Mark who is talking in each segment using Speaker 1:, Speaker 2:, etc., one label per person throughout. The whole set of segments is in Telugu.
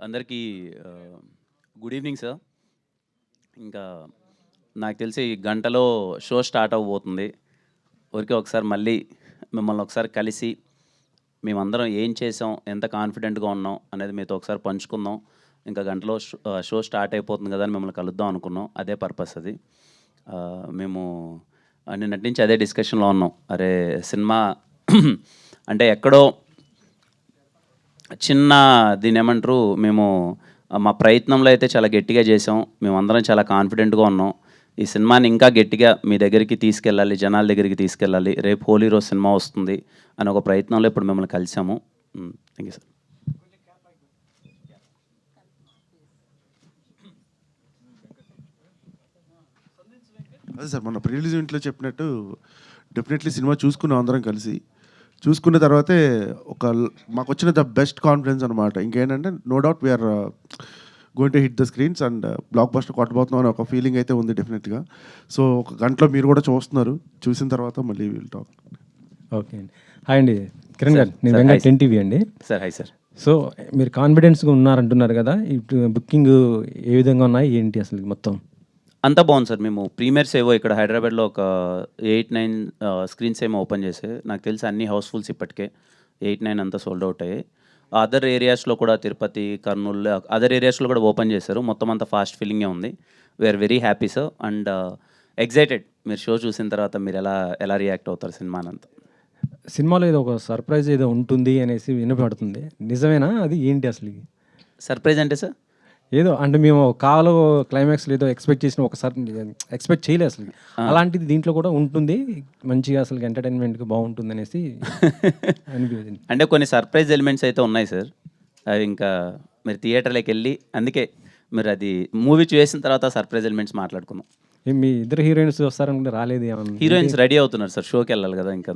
Speaker 1: అందరికీ గుడ్ ఈవినింగ్ సార్. ఇంకా నాకు తెలిసి గంటలో షో స్టార్ట్ అవ్వబోతుంది. ఊరికే ఒకసారి మళ్ళీ మిమ్మల్ని ఒకసారి కలిసి మేమందరం ఏం చేసాం, ఎంత కాన్ఫిడెంట్గా ఉన్నాం అనేది మీతో ఒకసారి పంచుకుందాం. ఇంకా గంటలో షో స్టార్ట్ అయిపోతుంది కదా అని మిమ్మల్ని కలుద్దాం అనుకున్నాం. అదే పర్పస్ అది. మేము నిన్నటి నుంచి అదే డిస్కషన్లో ఉన్నాం. అరే సినిమా అంటే ఎక్కడో చిన్న దీని ఏమంటారు, మేము మా ప్రయత్నంలో అయితే చాలా గట్టిగా చేసాం. మేమందరం చాలా కాన్ఫిడెంట్గా ఉన్నాం. ఈ సినిమాని ఇంకా గట్టిగా మీ దగ్గరికి తీసుకెళ్ళాలి, జనాల దగ్గరికి తీసుకెళ్ళాలి, రేపు హోలీ రోజు సినిమా వస్తుంది అని ఒక ప్రయత్నంలో ఇప్పుడు మిమ్మల్ని కలిసాము. Thank you sir.
Speaker 2: అదే సార్, మన ప్రీ రిలీజ్ ఈవెంట్లో చెప్పినట్టు డెఫినెట్లీ సినిమా చూసుకున్నాం అందరం కలిసి. చూసుకున్న తర్వాతే మాకు వచ్చిన ద బెస్ట్ కాన్ఫిడెన్స్ అనమాట. ఇంకేంటంటే no doubt we are going to hit the screens and blockbuster కొట్టబోతున్నాం అని ఒక ఫీలింగ్ అయితే ఉంది డెఫినెట్గా. సో ఒక గంటలో మీరు కూడా చూస్తున్నారు, చూసిన తర్వాత మళ్ళీ విల్ టాక్.
Speaker 3: ఓకే అండి. హాయ్ అండి కిరణ్ గారు, నేను వెంగా 10 TV అండి.
Speaker 1: Sir hi sir.
Speaker 3: సో మీరు కాన్ఫిడెన్స్గా ఉన్నారంటున్నారు కదా, ఇప్పుడు బుకింగ్ ఏ విధంగా ఉన్నాయి ఏంటి అసలు మొత్తం?
Speaker 1: అంతా బాగుంది సార్. మేము ప్రీమియర్స్ ఏవో ఇక్కడ హైదరాబాద్లో ఒక 8-9 స్క్రీన్స్ ఏమో ఓపెన్ చేసాయి. నాకు తెలిసి అన్ని హౌస్ఫుల్స్ ఇప్పటికే 8-9 అంతా సోల్డ్ అవుట్ అయ్యాయి. అదర్ ఏరియాస్లో కూడా తిరుపతి, కర్నూలు, అదర్ ఏరియాస్లో కూడా ఓపెన్ చేశారు. మొత్తం అంతా ఫాస్ట్ ఫిల్లింగే ఉంది. We are very happy sir and excited. మీరు షో చూసిన తర్వాత మీరు ఎలా రియాక్ట్ అవుతారు సినిమానంతా.
Speaker 3: సినిమాలో ఏదో ఒక సర్ప్రైజ్ ఏదో ఉంటుంది అనేసి వినపడుతుంది, నిజమేనా? అది ఏంటి అసలు?
Speaker 1: సర్ప్రైజ్ అంటే సార్
Speaker 3: ఏదో అంటే మేము కాలో క్లైమాక్స్లో ఏదో ఎక్స్పెక్ట్ చేసిన ఒకసారి ఎక్స్పెక్ట్ చేయలేదు అసలు. అలాంటిది దీంట్లో కూడా ఉంటుంది, మంచిగా అసలు ఎంటర్టైన్మెంట్గా బాగుంటుంది అనేసి అనిపించింది.
Speaker 1: అంటే కొన్ని సర్ప్రైజ్ ఎలిమెంట్స్ అయితే ఉన్నాయి సార్. అవి ఇంకా మీరు థియేటర్లోకి వెళ్ళి, అందుకే మీరు అది మూవీ చూసిన తర్వాత సర్ప్రైజ్ ఎలిమెంట్స్ మాట్లాడుకుందాం.
Speaker 3: మీ ఇద్దరు హీరోయిన్స్ వస్తారనుకుంటే రాలేదు.
Speaker 1: హీరోయిన్స్ రెడీ అవుతున్నారు సార్, షోకి వెళ్ళాలి కదా ఇంకా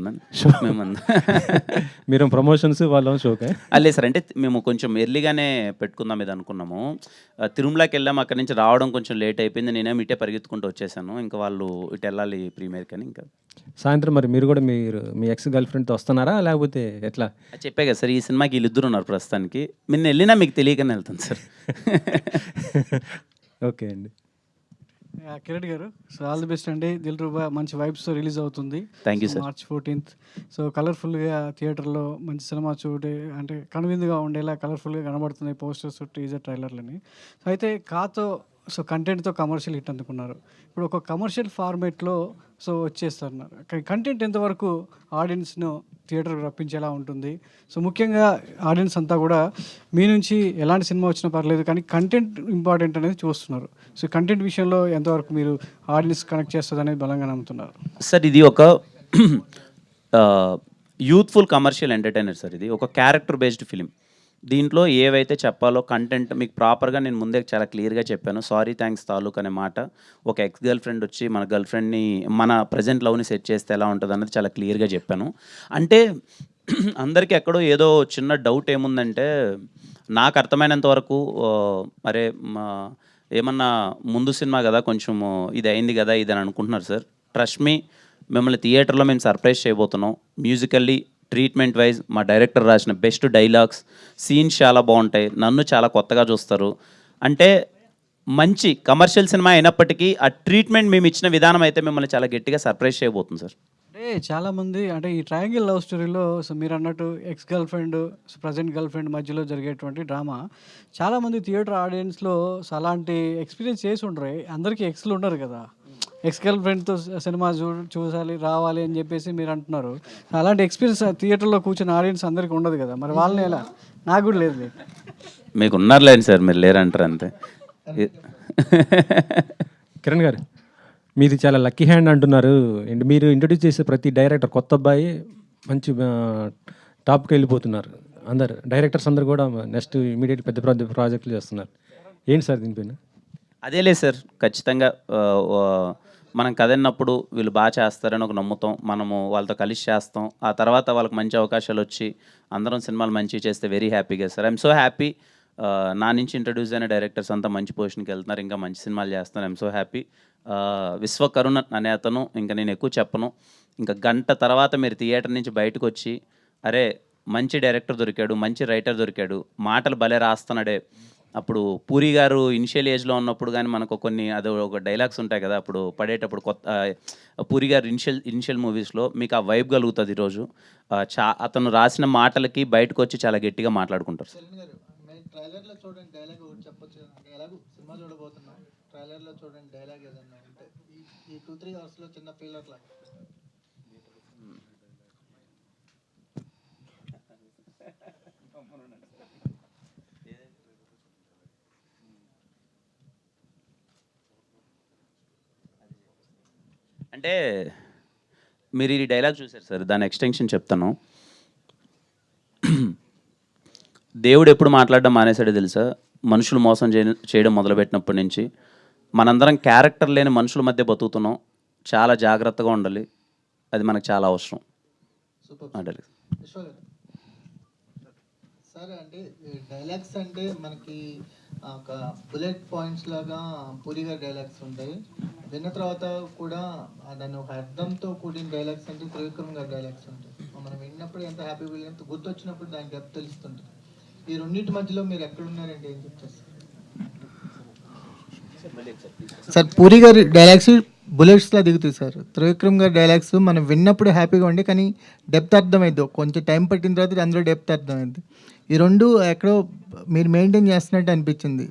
Speaker 3: మీరు ప్రమోషన్స్ వాళ్ళ షోకే
Speaker 1: అల్లే సార్. అంటే మేము కొంచెం ఎర్లీగానే పెట్టుకుందాం ఇది అనుకున్నాము. తిరుమలకి వెళ్ళాము, అక్కడి నుంచి రావడం కొంచెం లేట్ అయిపోయింది. నేనేమి ఇటే పరిగెత్తుకుంటూ వచ్చేసాను. ఇంకా వాళ్ళు ఇటు వెళ్ళాలి ప్రీమియర్కి అని. ఇంకా
Speaker 3: సాయంత్రం మరి మీరు కూడా మీ ఎక్స్ గర్ల్ ఫ్రెండ్తో వస్తున్నారా లేకపోతే ఎట్లా?
Speaker 1: చెప్పే కదా సార్, ఈ సినిమాకి వీళ్ళిద్దరు ఉన్నారు ప్రస్తుతానికి. నిన్న వెళ్ళినా మీకు తెలియకనే వెళ్తాను సార్.
Speaker 3: ఓకే అండి.
Speaker 4: కిరణ్ గారు, సో ఆల్ ది బెస్ట్ అండి. దిల్రుబా మంచి వైబ్స్తో రిలీజ్ అవుతుంది.
Speaker 1: Thank you sir.
Speaker 4: March 14th. So కలర్ఫుల్గా థియేటర్లో మంచి సినిమా చూడే అంటే కనువిందుగా ఉండేలా కలర్ఫుల్గా కనబడుతున్నాయి పోస్టర్స్, టీజర్, ట్రైలర్లని. సో అయితే కాతో సో కంటెంట్తో కమర్షియల్ హిట్ అందుకున్నారు. ఇప్పుడు ఒక కమర్షియల్ ఫార్మేట్లో సో వచ్చేస్తున్నారు. కంటెంట్ ఎంతవరకు ఆడియన్స్ను థియేటర్కి రప్పించేలా ఉంటుంది? సో ముఖ్యంగా ఆడియన్స్ అంతా కూడా మీ నుంచి ఎలాంటి సినిమా వచ్చినా పర్లేదు కానీ కంటెంట్ ఇంపార్టెంట్ అనేది చూస్తున్నారు. సో కంటెంట్ విషయంలో ఎంతవరకు మీరు ఆడియన్స్ కనెక్ట్ చేస్తుంది అనేది బలంగా నమ్ముతున్నారు?
Speaker 1: సార్ ఇది ఒక యూత్ఫుల్ కమర్షియల్ ఎంటర్టైనర్ సార్. ఇది ఒక క్యారెక్టర్ బేస్డ్ ఫిలిం. దీంట్లో ఏవైతే చెప్పాలో కంటెంట్ మీకు ప్రాపర్గా నేను ముందే చాలా క్లియర్గా చెప్పాను. సారీ థ్యాంక్స్ తాలూక్ అనే మాట, ఒక ఎక్స్ గర్ల్ ఫ్రెండ్ వచ్చి మన గర్ల్ ఫ్రెండ్ని మన ప్రజెంట్ లవ్ని సెట్ చేస్తే ఎలా ఉంటుంది అన్నది చాలా క్లియర్గా చెప్పాను. అంటే అందరికీ ఎక్కడో ఏదో చిన్న డౌట్ ఏముందంటే, నాకు అర్థమైనంత వరకు అరే ఏమన్నా ముందు సినిమా కదా కొంచెం ఇది అయింది కదా ఇది అని అనుకుంటున్నారు సార్. ట్రస్ట్ మీ, మిమ్మల్ని థియేటర్లో మేము సర్ప్రైజ్ చేయబోతున్నాం. మ్యూజికల్లీ, ట్రీట్మెంట్ వైజ్ మా డైరెక్టర్ రాసిన బెస్ట్ డైలాగ్స్, సీన్స్ చాలా బాగుంటాయి. నన్ను చాలా కొత్తగా చూస్తారు. అంటే మంచి కమర్షియల్ సినిమా అయినప్పటికీ ఆ ట్రీట్మెంట్ మేము ఇచ్చిన విధానం అయితే మిమ్మల్ని చాలా గట్టిగా సర్ప్రైజ్ చేయబోతుంది సార్.
Speaker 4: అంటే చాలామంది అంటే ఈ ట్రయాంగిల్ లవ్ స్టోరీలో సో మీరు అన్నట్టు ex girl friend, present girl friend మధ్యలో జరిగేటువంటి డ్రామా చాలామంది థియేటర్ ఆడియన్స్లో అలాంటి ఎక్స్పీరియన్స్ చేసి ఉండరు. అందరికీ ఎక్స్లు ఉండరు కదా. ఎక్స్ గర్ల్ ఫ్రెండ్తో సినిమా చూసాలి రావాలి అని చెప్పేసి మీరు అంటున్నారు. అలాంటి ఎక్స్పీరియన్స్ థియేటర్లో కూర్చున్న ఆడియన్స్ అందరికీ ఉండదు కదా. మరి వాళ్ళని ఎలా? నాకు కూడా లేదు.
Speaker 1: మీకు ఉన్నారులేండి సార్, మీరు లేరంటారు అంతే.
Speaker 3: కిరణ్ గారు, మీది చాలా లక్కీ హ్యాండ్ అంటున్నారు. మీరు ఇంట్రొడ్యూస్ చేసే ప్రతి డైరెక్టర్ కొత్త అబ్బాయి మంచి టాప్కి వెళ్ళిపోతున్నారు. అందరు డైరెక్టర్స్ అందరు కూడా నెక్స్ట్ ఇమీడియట్ పెద్ద ప్రాజెక్టులు చేస్తున్నారు. ఏంటి సార్ దీనిపైన?
Speaker 1: అదేలే సార్, ఖచ్చితంగా మనం కదన్నప్పుడు వీళ్ళు బాగా చేస్తారని ఒక నమ్ముతాం. మనము వాళ్ళతో కలిసి చేస్తాం. ఆ తర్వాత వాళ్ళకి మంచి అవకాశాలు వచ్చి అందరం సినిమాలు మంచిగా చేస్తే వెరీ హ్యాపీగా సార్. I'm so happy. నా నుంచి ఇంట్రడ్యూస్ అయిన డైరెక్టర్స్ అంతా మంచి పొజిషన్కి వెళ్తున్నారు, ఇంకా మంచి సినిమాలు చేస్తున్నారు. I'm so happy. విశ్వకరుణ అనే అతను, ఇంకా నేను ఎక్కువ చెప్పను, ఇంకా గంట తర్వాత మీరు థియేటర్ నుంచి బయటకు వచ్చి అరే మంచి డైరెక్టర్ దొరికాడు, మంచి రైటర్ దొరికాడు, మాటలు భలే రాస్తున్నాడే, అప్పుడు పూరి గారు ఇనిషియల్ ఏజ్లో ఉన్నప్పుడు కానీ మనకు కొన్ని అది ఒక డైలాగ్స్ ఉంటాయి కదా, అప్పుడు పడేటప్పుడు పూరి గారు ఇనిషియల్ మూవీస్లో మీకు ఆ వైబ్ కలుగుతుంది ఈరోజు. అతను రాసిన మాటలకి బయటకు వచ్చి చాలా గట్టిగా మాట్లాడుకుంటారు.
Speaker 5: చరణ్ గారు, మీరు ట్రైలర్లో చూడండి డైలాగ్ ఒకటి చెప్పొచ్చు అంటే, ఎలాగో సినిమా చూడబోతున్నాం, ట్రైలర్లో చూడండి డైలాగ్ ఏదన్నా అంటే ఈ 2-3 అవర్స్లో చిన్న ఫీలర్ లాగా.
Speaker 1: అంటే మీరు ఈ డైలాగ్ చూసారు సార్, దాని ఎక్స్టెన్షన్ చెప్తాను. దేవుడు ఎప్పుడు మాట్లాడడం మానేశాడో తెలుసా? మనుషులు మోసం చేయడం మొదలుపెట్టినప్పటి నుంచి మనందరం క్యారెక్టర్ లేని మనుషుల మధ్య బతుకుతున్నాం. చాలా జాగ్రత్తగా ఉండాలి, అది మనకు చాలా అవసరం.
Speaker 5: సూపర్.
Speaker 1: అంటే
Speaker 5: విశ్వ గారు సార్, అంటే డైలాగ్స్ అంటే మనకి ఒక బుల్లెట్ పాయింట్స్ లాగా పూరి గారి డైలాగ్స్ ఉంటాయి. విన్న తర్వాత కూడా దాన్ని ఒక అర్థంతో కూడిన డైలాగ్స్ అంటే త్రివిక్రమ్ గారి డైలాగ్స్ ఉంటాయి. మనం విన్నప్పుడు ఎంత హ్యాపీ ఫీల్, ఎంత గుర్తొచ్చినప్పుడు దానికి డెప్త్ తెలుస్తుంటుంది. ఈ రెండింటి మధ్యలో మీరు ఎక్కడున్నారంటే ఏం చెప్తారు సార్? పూరి గారి డైలాగ్స్ బుల్లెట్స్లా దిగుతాయి సార్. త్రివిక్రమ్ గారి డైలాగ్స్ మనం విన్నప్పుడు హ్యాపీగా ఉండి, కానీ డెప్త్ అర్థమైద్ది. కొంచెం టైం పట్టిన తర్వాత అందులో డెప్త్ అర్థమైంది. ఈ రెండు ఎక్కడో మీరు మెయింటైన్ చేస్తున్నట్టు అనిపించింది.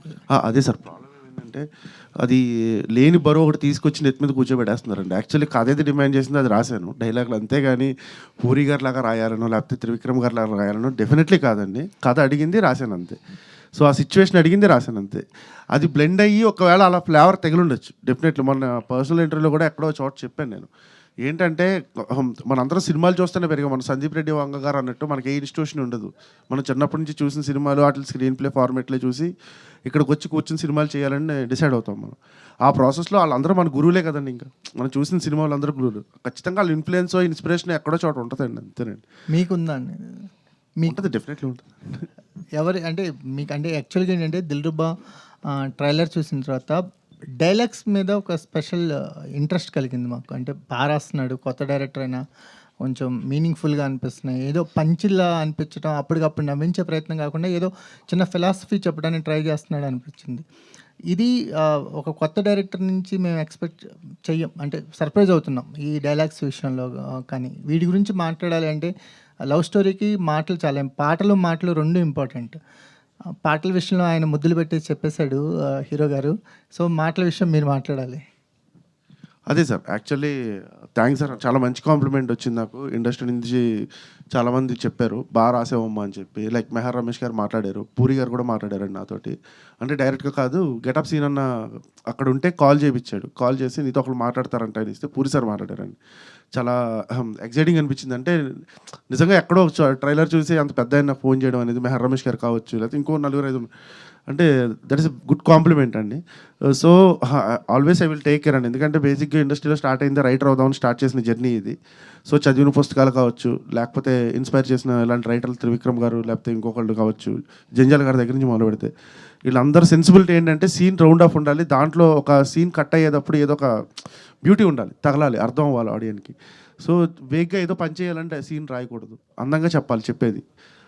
Speaker 2: అదే సార్ ప్రాబ్లం ఏంటంటే, అది లేని బరువు ఒకటి తీసుకొచ్చి నెత్తి మీద కూర్చోబెట్టేస్తున్నారండి. యాక్చువల్లీ కథ ఏది డిమాండ్ చేసింది అది రాశాను డైలాగులు, అంతేగాని పూరి గారి లాగా రాయాలనో లేకపోతే త్రివిక్రమ్ గారి లాగా రాయాలనో డెఫినెట్లీ కాదండి. కథ అడిగింది రాశాను అంతే. సో ఆ సిచ్యువేషన్ అడిగింది రాశాను అంతే. అది బ్లెండ్ అయ్యి ఒకవేళ అలా ఫ్లేవర్ తగిలిండొచ్చు డెఫినెట్లీ. మొన్న పర్సనల్ ఇంటర్వ్యూలో కూడా ఎక్కడో చోట చెప్పాను నేను, ఏంటంటే మనందరం సినిమాలు చూస్తూనే పెరిగాం. మన సందీప్ రెడ్డి వంగ గారు అన్నట్టు మనకి ఏ ఇన్స్టిట్యూషన్ ఉండదు. మనం చిన్నప్పటి నుంచి చూసిన సినిమాలు వాటి స్క్రీన్ ప్లే ఫార్మేట్లే చూసి ఇక్కడికి వచ్చి కూర్చుని సినిమాలు చేయాలని డిసైడ్ అవుతాం మనం. ఆ ప్రాసెస్లో వాళ్ళందరూ మన గురువులే కదండి. ఇంకా మనం చూసిన సినిమాలు అందరూ గురువులు. ఖచ్చితంగా వాళ్ళ ఇన్ఫ్లుయెన్స్ ఇన్స్పిరేషన్ ఎక్కడో చోట ఉంటుందండి, అంతేనండి.
Speaker 5: మీకుందండి?
Speaker 2: ఉంటుంది, డెఫినెట్లీ ఉంటుంది.
Speaker 5: ఎవరు అంటే మీకు అంటే యాక్చువల్గా ఏంటంటే దిల్రుబా ట్రైలర్ చూసిన తర్వాత డైలాగ్స్ మీద ఒక స్పెషల్ ఇంట్రెస్ట్ కలిగింది మాకు. అంటే బాగా రాస్తున్నాడు, కొత్త డైరెక్టర్ అయినా కొంచెం మీనింగ్ఫుల్గా అనిపిస్తున్నాయి. ఏదో పంచిల్లా అనిపించడం, అప్పటికప్పుడు నవ్వించే ప్రయత్నం కాకుండా ఏదో చిన్న ఫిలాసఫీ చెప్పడానికి ట్రై చేస్తున్నాడు అనిపించింది. ఇది ఒక కొత్త డైరెక్టర్ నుంచి మేము ఎక్స్పెక్ట్ చెయ్యం, అంటే సర్ప్రైజ్ అవుతున్నాం ఈ డైలాగ్స్ విషయంలో. కానీ వీటి గురించి మాట్లాడాలి అంటే లవ్ స్టోరీకి మాటలు చాలా, మాటలు రెండు ఇంపార్టెంట్. పాటల విషయంలో ఆయన ముద్దులు పెట్టి చెప్పేశాడు హీరో గారు. సో మాటల విషయం మీరు మాట్లాడాలి.
Speaker 2: అదే సార్, యాక్చువల్లీ థ్యాంక్స్ సార్. చాలా మంచి కాంప్లిమెంట్ వచ్చింది నాకు. ఇండస్ట్రీ నుంచి చాలామంది చెప్పారు బాగా రాసేవమ్మా అని చెప్పి. లైక్ మెహర్ రమేష్ గారు మాట్లాడారు, పూరి గారు కూడా మాట్లాడారండి నాతోటి. అంటే డైరెక్ట్గా కాదు, గెటప్ సీన్ అన్న అక్కడ ఉంటే కాల్ చేయించాడు. కాల్ చేసి నీతో ఒకళ్ళు మాట్లాడతారంట అని ఇస్తే పూరి సార్ మాట్లాడారండి. చాలా ఎక్సైటింగ్ అనిపించింది. అంటే నిజంగా ఎక్కడో ట్రైలర్ చూసి అంత పెద్ద ఆయన ఫోన్ చేయడం అనేది, మెహర్ రమేష్ గారు కావచ్చు లేకపోతే ఇంకో 4-5, అంటే దట్ ఈస్ గుడ్ కాంప్లిమెంట్ అండి. So always I will take care అండి. ఎందుకంటే బేసిక్గా ఇండస్ట్రీలో స్టార్ట్ అయింది రైటర్ అవుదామని స్టార్ట్ చేసిన జర్నీ ఇది. సో చదివిన పుస్తకాలు కావచ్చు, లేకపోతే ఇన్స్పైర్ చేసిన ఇలాంటి రైటర్లు త్రివిక్రమ్ గారు లేకపోతే ఇంకొకళ్ళు కావచ్చు, జంజాల్ గారి దగ్గర నుంచి మొదలు పెడితే వీళ్ళందరూ సెన్సిబిలిటీ ఏంటంటే సీన్ రౌండ్ ఆఫ్ ఉండాలి. దాంట్లో ఒక సీన్ కట్ అయ్యేటప్పుడు ఏదో ఒక బ్యూటీ ఉండాలి, తగలాలి, అర్థం అవ్వాలి ఆడియన్కి. సో వేగ్గా ఏదో పని చేయాలంటే సీన్ రాయకూడదు, అందంగా చెప్పాలి చెప్పేది.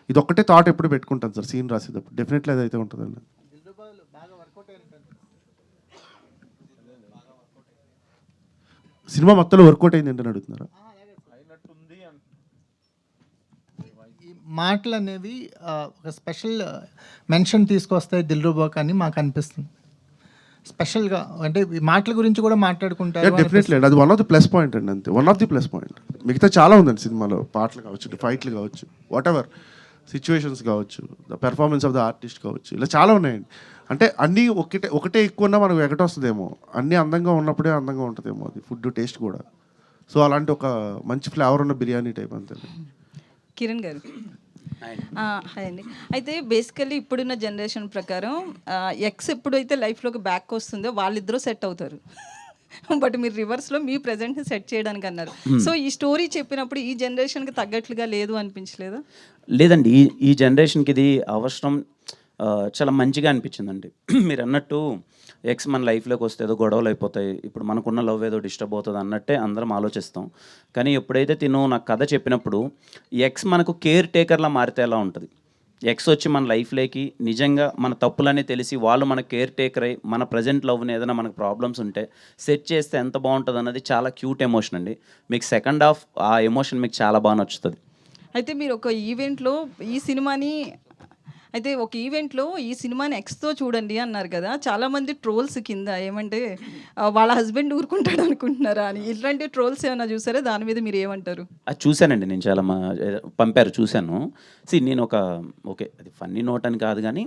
Speaker 2: ఇది ఒక్కటే థాట్ ఎప్పుడు పెట్టుకుంటాను సార్ సీన్ రాసేటప్పుడు. డెఫినెట్లీ అదైతే ఉంటుందండి. సినిమా మొత్తంలో వర్కౌట్ అయింది ఏంటని అడుగుతున్నారా?
Speaker 5: మాటలు అనేవి ఒక స్పెషల్ మెన్షన్ తీసుకొస్తాయి దిల్రుబాక్ అని మాకు అనిపిస్తుంది. స్పెషల్గా అంటే ఈ మాటల గురించి కూడా మాట్లాడుకుంటారు.
Speaker 2: డెఫినెట్లీ అండి, అది one of the plus point అండి, అంతే. One of the plus point. మిగతా చాలా ఉందండి సినిమాలో, పాటలు కావచ్చు, ఫైట్లు కావచ్చు, వాట్ ఎవర్ సిచ్యువేషన్స్ కావచ్చు, the performance of the artist కావచ్చు, ఇలా చాలా ఉన్నాయండి. అంటే అన్నీ ఒకటే ఎక్కువ ఉన్నా మనకు ఎగటొస్తుందేమో, అన్నీ అందంగా ఉన్నప్పుడే అందంగా ఉంటుందేమో అది ఫుడ్ టేస్ట్ కూడా. సో అలాంటి ఒక మంచి ఫ్లేవర్ ఉన్న బిర్యానీ టైప్ అంతే.
Speaker 6: కిరణ్ గారు హాయ్ అండి. అయితే బేసికల్లీ ఇప్పుడున్న జనరేషన్ ప్రకారం ఎక్స్ ఎప్పుడైతే లైఫ్లోకి బ్యాక్ వస్తుందో వాళ్ళిద్దరూ సెట్ అవుతారు. బట్ మీరు రివర్స్లో మీ ప్రజెంట్ని సెట్ చేయడానికి అన్నారు. సో ఈ స్టోరీ చెప్పినప్పుడు ఈ జనరేషన్కి తగ్గట్లుగా లేదు అనిపించలేదా?
Speaker 1: లేదండి, ఈ జనరేషన్కి ఇది అవసరం. చాలా మంచిగా అనిపించిందండి. మీరు అన్నట్టు ఎక్స్ మన లైఫ్లోకి వస్తే ఏదో గొడవలు అయిపోతాయి, ఇప్పుడు మనకున్న లవ్ ఏదో డిస్టర్బ్ అవుతుంది అన్నట్టే అందరం ఆలోచిస్తాం. కానీ ఎప్పుడైతే తిను నాకు కథ చెప్పినప్పుడు ఎక్స్ మనకు కేర్ టేకర్లా మారితే ఎలా ఉంటుంది, ఎక్స్ వచ్చి మన లైఫ్లోకి నిజంగా మన తప్పులని తెలిసి వాళ్ళు మన కేర్ టేకర్ అయ్యి మన ప్రజెంట్ లవ్ని ఏదైనా మనకు ప్రాబ్లమ్స్ ఉంటే సెట్ చేస్తే ఎంత బాగుంటుంది అన్నది చాలా క్యూట్ ఎమోషన్ అండి. మీకు సెకండ్ హాఫ్ ఆ ఎమోషన్ మీకు చాలా బాగా నచ్చుతుంది.
Speaker 6: అయితే మీరు ఒక ఈవెంట్లో ఈ సినిమాని ఎక్స్తో చూడండి అన్నారు కదా, చాలామంది ట్రోల్స్ కింద ఏమంటే వాళ్ళ హస్బెండ్ ఊరుకుంటాడు అనుకుంటున్నారా అని, ఇట్లాంటి ట్రోల్స్ ఏమైనా చూసారా? దాని మీద మీరు ఏమంటారు?
Speaker 1: అది చూశానండి నేను, చాలా పంపారు చూశాను. నేను ఓకే అది ఫన్నీ నోట్ అని కాదు కానీ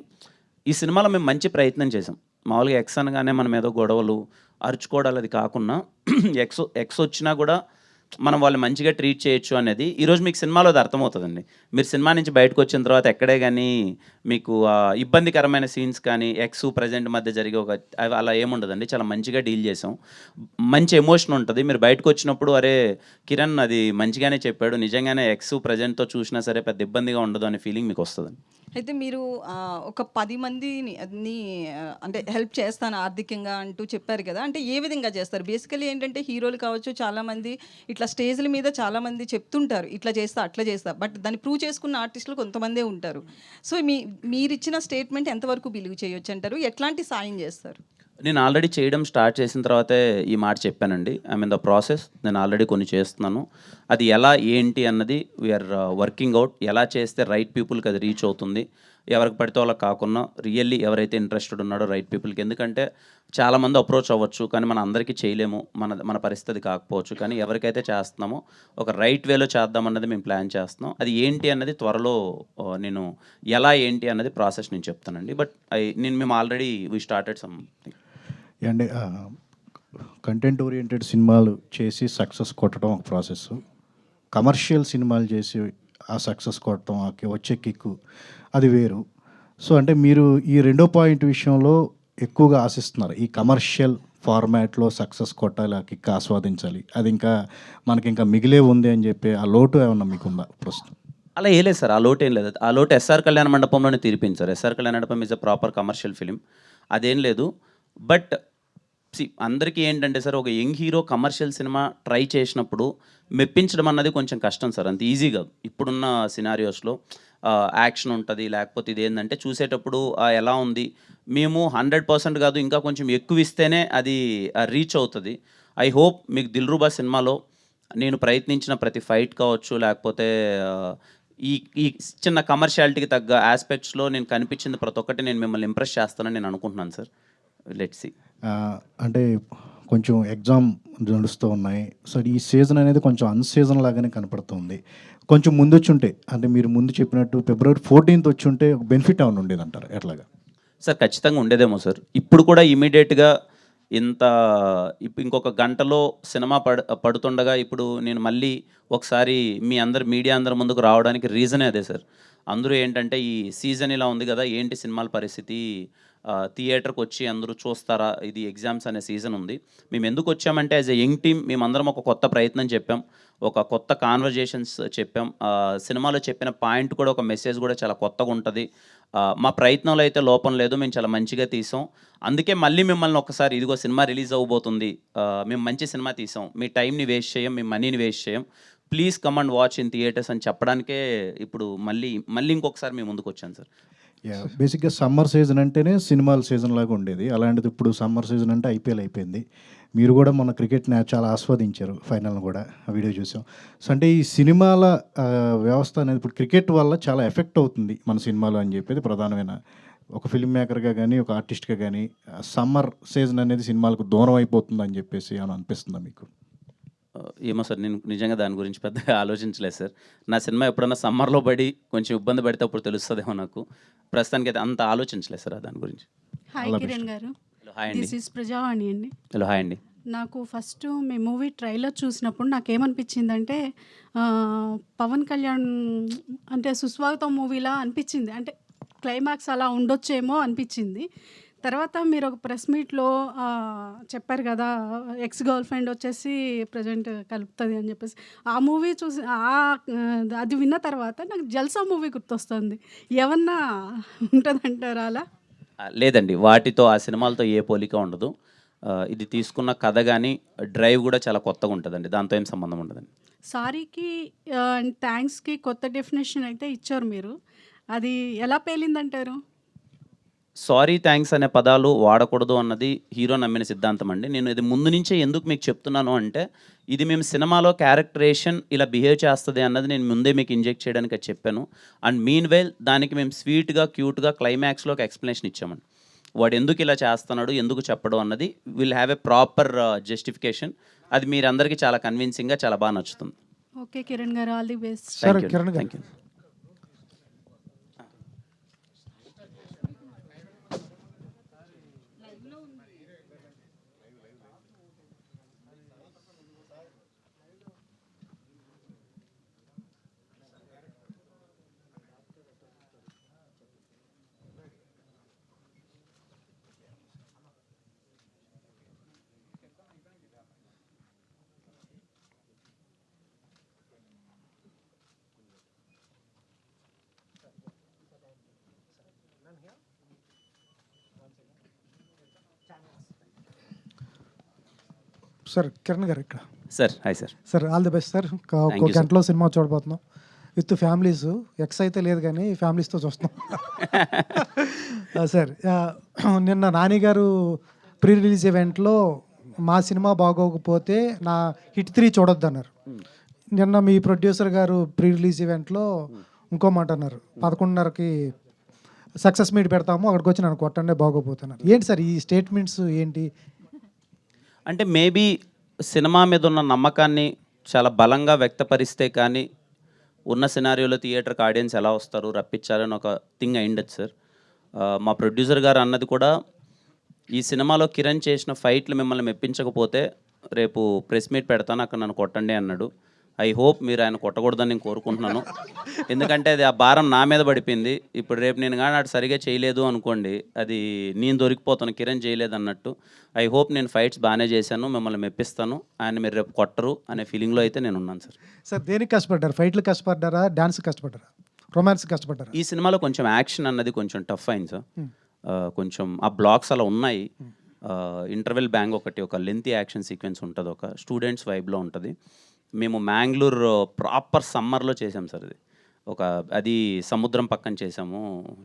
Speaker 1: ఈ సినిమాలో మేము మంచి ప్రయత్నం చేసాం. మామూలుగా ఎక్స్ అనగానే మనం ఏదో గొడవలు అరుచుకోవడాలు అది కాకుండా ఎక్స్ వచ్చినా కూడా మనం వాళ్ళు మంచిగా ట్రీట్ చేయొచ్చు అనేది ఈరోజు మీకు సినిమాలో అది అర్థమవుతుందండి. మీరు సినిమా నుంచి బయటకు వచ్చిన తర్వాత ఎక్కడే కానీ మీకు ఇబ్బందికరమైన సీన్స్ కానీ ఎక్స్ ప్రజెంట్ మధ్య జరిగే అలా ఏముండదండి. చాలా మంచిగా డీల్ చేసాం. మంచి ఎమోషన్ ఉంటుంది. మీరు బయటకు వచ్చినప్పుడు అరే కిరణ్ అది మంచిగానే చెప్పాడు, నిజంగానే ఎక్స్ ప్రజెంట్తో చూసినా సరే పెద్ద ఇబ్బందిగా ఉండదు అనే ఫీలింగ్ మీకు వస్తుందండి.
Speaker 6: అయితే మీరు ఒక 10 మందిని అంటే హెల్ప్ చేస్తాను ఆర్థికంగా అంటూ చెప్పారు కదా, అంటే ఏ విధంగా చేస్తారు? బేసికలీ ఏంటంటే హీరోలు కావచ్చు, చాలామంది ఇట్లా స్టేజ్ల మీద చాలామంది చెప్తుంటారు ఇట్లా చేస్తా అట్లా చేస్తా, బట్ దాన్ని ప్రూవ్ చేసుకున్న ఆర్టిస్టులు కొంతమందే ఉంటారు. సో మీరిచ్చిన స్టేట్మెంట్ ఎంతవరకు బిలీవ్ చేయొచ్చు అంటారు? ఎట్లాంటి సాయం చేస్తారు?
Speaker 1: నేను ఆల్రెడీ చేయడం స్టార్ట్ చేసిన తర్వాతే ఈ మాట చెప్పానండి. I mean the process. నేను ఆల్రెడీ కొన్ని చేస్తున్నాను. అది ఎలా ఏంటి అన్నది వీఆర్ వర్కింగ్ అవుట్. ఎలా చేస్తే రైట్ పీపుల్కి అది రీచ్ అవుతుంది, ఎవరికి పడితే వాళ్ళకి కాకుండా రియల్లీ ఎవరైతే ఇంట్రెస్టెడ్ ఉన్నాడో రైట్ పీపుల్కి. ఎందుకంటే చాలామంది అప్రోచ్ అవ్వచ్చు కానీ మనం అందరికీ చేయలేము, మన పరిస్థితి కాకపోవచ్చు. కానీ ఎవరికైతే చేస్తున్నామో ఒక రైట్ వేలో చేద్దామన్నది మేము ప్లాన్ చేస్తున్నాం. అది ఏంటి అన్నది త్వరలో నేను ఎలా ఏంటి అన్నది ప్రాసెస్ నేను చెప్తానండి. బట్ మేము already we started something.
Speaker 7: And content oriented సినిమాలు చేసి సక్సెస్ కొట్టడం ఒక ప్రాసెస్, కమర్షియల్ సినిమాలు చేసి ఆ సక్సెస్ కొట్టడం వచ్చే కిక్కు అది వేరు. సో అంటే మీరు ఈ రెండో పాయింట్ విషయంలో ఎక్కువగా ఆశిస్తున్నారు, ఈ కమర్షియల్ ఫార్మాట్లో సక్సెస్ కొట్టాలి, ఆ కిక్ ఆస్వాదించాలి, అది ఇంకా మనకి ఇంకా మిగిలే ఉంది అని చెప్పి ఆ లోటు ఏమన్నా మీకుందా ప్రస్తుతం?
Speaker 1: అలా ఏం లేదు సార్, ఆ లోటు ఏం లేదు. ఆ లోటు ఎస్ఆర్ కళ్యాణ మండపంలోనే తీరిపించారు. ఎస్ఆర్ కళ్యాణ మండపం is a proper commercial film, అదేం లేదు. బట్ అందరికీ ఏంటంటే సార్, ఒక young hero commercial cinema try చేసినప్పుడు మెప్పించడం అన్నది కొంచెం కష్టం సార్, అంత ఈజీ కాదు. ఇప్పుడున్న సినారియోస్లో యాక్షన్ ఉంటుంది, లేకపోతే ఇది ఏంటంటే చూసేటప్పుడు ఎలా ఉంది, మేము 100% కాదు ఇంకా కొంచెం ఎక్కువ ఇస్తేనే అది రీచ్ అవుతుంది. ఐ హోప్ మీకు దిల్రుబా సినిమాలో నేను ప్రయత్నించిన ప్రతి ఫైట్ కావచ్చు, లేకపోతే ఈ చిన్న కమర్షియాలిటీకి తగ్గ ఆస్పెక్ట్స్లో నేను కనిపించింది ప్రతి ఒక్కటి నేను మిమ్మల్ని ఇంప్రెస్ చేస్తానని నేను అనుకుంటున్నాను సార్. Let's see.
Speaker 7: అంటే కొంచెం ఎగ్జామ్ నడుస్తూ ఉన్నాయి. సో ఈ సీజన్ అనేది కొంచెం అన్సీజన్ లాగానే కనపడుతుంది. కొంచెం ముందు వచ్చి ఉంటే, అంటే మీరు ముందు చెప్పినట్టు February 14th వచ్చి ఉంటే ఒక బెనిఫిట్ ఏమైనా ఉండేది అంటారు ఎట్లాగా?
Speaker 1: సార్ ఖచ్చితంగా ఉండేదేమో సార్. ఇప్పుడు కూడా ఇమీడియట్గా ఇంకొక గంటలో సినిమా పడుతుండగా ఇప్పుడు నేను మళ్ళీ ఒకసారి మీడియా అందరి ముందుకు రావడానికి రీజనే అదే సార్. అందరూ ఏంటంటే ఈ సీజన్ ఇలా ఉంది కదా, ఏంటి సినిమాల పరిస్థితి, థియేటర్కి వచ్చి అందరూ చూస్తారా, ఇది ఎగ్జామ్స్ అనే సీజన్ ఉంది. మేము ఎందుకు వచ్చామంటే యాజ్ ఎ యంగ్ టీమ్ మేమందరం ఒక కొత్త ప్రయత్నం చెప్పాం, ఒక కొత్త కాన్వర్జేషన్స్ చెప్పాం. సినిమాలో చెప్పిన పాయింట్ కూడా ఒక మెసేజ్ కూడా చాలా కొత్తగా ఉంటుంది. మా ప్రయత్నంలో అయితే లోపం లేదు, మేము చాలా మంచిగా తీసాం. అందుకే మళ్ళీ మిమ్మల్ని ఒకసారి ఇదిగో సినిమా రిలీజ్ అవ్వబోతుంది, మేము మంచి సినిమా తీసాం, మీ టైంని వేస్ట్ చేయం, మీ మనీని వేస్ట్ చేయం, please come and watch in theatres అని చెప్పడానికే ఇప్పుడు మళ్ళీ ఇంకొకసారి మేము ముందుకు వచ్చాను సార్.
Speaker 7: బేసిక్గా సమ్మర్ సీజన్ అంటేనే సినిమాల సీజన్ లాగా ఉండేది, అలాంటిది ఇప్పుడు సమ్మర్ సీజన్ అంటే IPL అయిపోయింది. మీరు కూడా మన క్రికెట్ని చాలా ఆస్వాదించారు, ఫైనల్ని కూడా ఆ వీడియో చూసాం. సో అంటే ఈ సినిమాల వ్యవస్థ అనేది ఇప్పుడు క్రికెట్ వల్ల చాలా ఎఫెక్ట్ అవుతుంది మన సినిమాలు అని చెప్పేది ప్రధానమైన, ఒక ఫిల్మ్ మేకర్గా కానీ ఒక ఆర్టిస్ట్గా కానీ సమ్మర్ సీజన్ అనేది సినిమాలకు దూరం అయిపోతుంది అని చెప్పేసి ఏమైనా అనిపిస్తుందా మీకు?
Speaker 1: ఏమో సార్, నేను నిజంగా దాని గురించి పెద్దగా ఆలోచించలేదు సార్. నా సినిమా ఎప్పుడన్నా సమ్మర్లో పడి కొంచెం ఇబ్బంది పడితే అప్పుడు తెలుస్తుందేమో నాకు. ప్రస్తుతానికి అయితే అంత ఆలోచించలేదు సార్ దాని గురించి.
Speaker 8: హాయ్ కిరణ్ గారు,
Speaker 1: హాయ్ అండి.
Speaker 8: దిస్ ఈస్ ప్రజావాణి అండి.
Speaker 1: హలో హాయ్ అండి.
Speaker 8: నాకు ఫస్ట్ మీ మూవీ ట్రైలర్ చూసినప్పుడు నాకేమనిపించిందంటే పవన్ కళ్యాణ్ అంటే సుస్వాగతం మూవీలా అనిపించింది, అంటే క్లైమాక్స్ అలా ఉండొచ్చేమో అనిపించింది. తర్వాత మీరు ఒక ప్రెస్ మీట్లో చెప్పారు కదా, ఎక్స్ గర్ల్ ఫ్రెండ్ వచ్చేసి ప్రజెంట్ కలుపుతుంది అని చెప్పేసి, ఆ మూవీ చూసి అది విన్న తర్వాత నాకు జల్సా మూవీ గుర్తొస్తుంది. ఏమన్నా ఉంటుందంటారా అలా?
Speaker 1: లేదండి, వాటితో ఆ సినిమాలతో ఏ పోలిక ఉండదు. ఇది తీసుకున్న కథ కానీ డ్రైవ్ కూడా చాలా కొత్తగా ఉంటుందండి, దాంతో ఏం సంబంధం ఉండదండి.
Speaker 8: సారీకి అండ్ థ్యాంక్స్కి కొత్త డెఫినేషన్ అయితే ఇచ్చారు మీరు. అది ఎలా పేలిందంటారు?
Speaker 1: సారీ, థ్యాంక్స్ అనే పదాలు వాడకూడదు అన్నది హీరో నమ్మిన సిద్ధాంతం అండి. నేను ఇది ముందు నుంచే ఎందుకు మీకు చెప్తున్నాను అంటే, ఇది మేము సినిమాలో క్యారెక్టరేషన్ ఇలా బిహేవ్ చేస్తది అన్నది నేను ముందే మీకు ఇంజెక్ట్ చేయడానికి అది చెప్పాను. అండ్ మీన్ వైల్ దానికి మేము స్వీట్‌గా, క్యూట్‌గా క్లైమాక్స్‌లో ఒక ఎక్స్‌ప్లనేషన్ ఇచ్చామండి. వాడు ఎందుకు ఇలా చేస్తున్నాడు, ఎందుకు చెప్పడం అన్నది will have a proper justification. అది మీరందరికీ చాలా కన్విన్సింగ్‌గా చాలా బాగా నచ్చుతుంది.
Speaker 8: Okay Kiran garu, all the best.
Speaker 1: Thank you.
Speaker 9: Kiran garu.
Speaker 1: Thank you.
Speaker 9: Sir Kiran garu ఇక్కడ.
Speaker 1: Sir hi sir.
Speaker 9: Sir all the best sir. ఒక
Speaker 1: Thank you, sir.
Speaker 9: గంటలో సినిమా చూడబోతున్నాం విత్ ఫ్యామిలీస్. ఎక్స్ అయితే లేదు కానీ ఫ్యామిలీస్తో చూస్తున్నాం. సార్ నిన్న నాని గారు ప్రీ రిలీజ్ ఈవెంట్లో మా సినిమా బాగోకపోతే నా హిట్ 3 చూడొద్దు అన్నారు. నిన్న మీ ప్రొడ్యూసర్ గారు ప్రీ రిలీజ్ ఈవెంట్లో ఇంకో మాట అన్నారు, 11:30కి సక్సెస్ మీట్ పెడతాము, అక్కడికి వచ్చి నన్ను కొట్టండి బాగోపోతున్నారు. ఏంటి సార్ ఈ స్టేట్మెంట్స్ ఏంటి?
Speaker 1: అంటే మేబీ సినిమా మీద ఉన్న నమ్మకాన్ని చాలా బలంగా వ్యక్తపరిస్తే కానీ ఉన్న సినారియోలో థియేటర్కి ఆడియన్స్ ఎలా వస్తారు రప్పించాలని ఒక థింగ్ అయిండొచ్చు సార్. మా ప్రొడ్యూసర్ గారు అన్నది కూడా, ఈ సినిమాలో కిరణ్ చేసిన ఫైట్లు మిమ్మల్ని మెప్పించకపోతే రేపు ప్రెస్ మీట్ పెడతాను, అక్కడ నన్ను కొట్టండి అన్నాడు. ఐ హోప్ మీరు ఆయన కొట్టకూడదని నేను కోరుకుంటున్నాను. ఎందుకంటే అది ఆ భారం నా మీద పడిపోయింది. ఇప్పుడు రేపు నేను కానీ అటు సరిగా చేయలేదు అనుకోండి, అది నేను దొరికిపోతాను, కిరణ్ చేయలేదు అన్నట్టు. ఐ హోప్ నేను ఫైట్స్ బాగానే చేశాను, మిమ్మల్ని మెప్పిస్తాను, ఆయన మీరు రేపు కొట్టరు అనే ఫీలింగ్లో అయితే నేను ఉన్నాను సార్.
Speaker 9: సార్ దేనికి కష్టపడ్డారు? ఫైట్లు కష్టపడ్డారా, డాన్స్ కష్టపడ్డారా, రొమాన్స్ కష్టపడ్డారా?
Speaker 1: ఈ సినిమాలో కొంచెం యాక్షన్ అన్నది కొంచెం టఫ్ అయింది సార్. కొంచెం ఆ బ్లాక్స్ అలా ఉన్నాయి. ఇంటర్వెల్ బ్యాంగ్ ఒకటి, ఒక లెంతీ యాక్షన్ సీక్వెన్స్ ఉంటుంది, ఒక స్టూడెంట్స్ వైబ్లో ఉంటుంది. మేము మ్యాంగ్లూర్ ప్రాపర్ సమ్మర్లో చేసాం సార్. అది సముద్రం పక్కన చేసాము.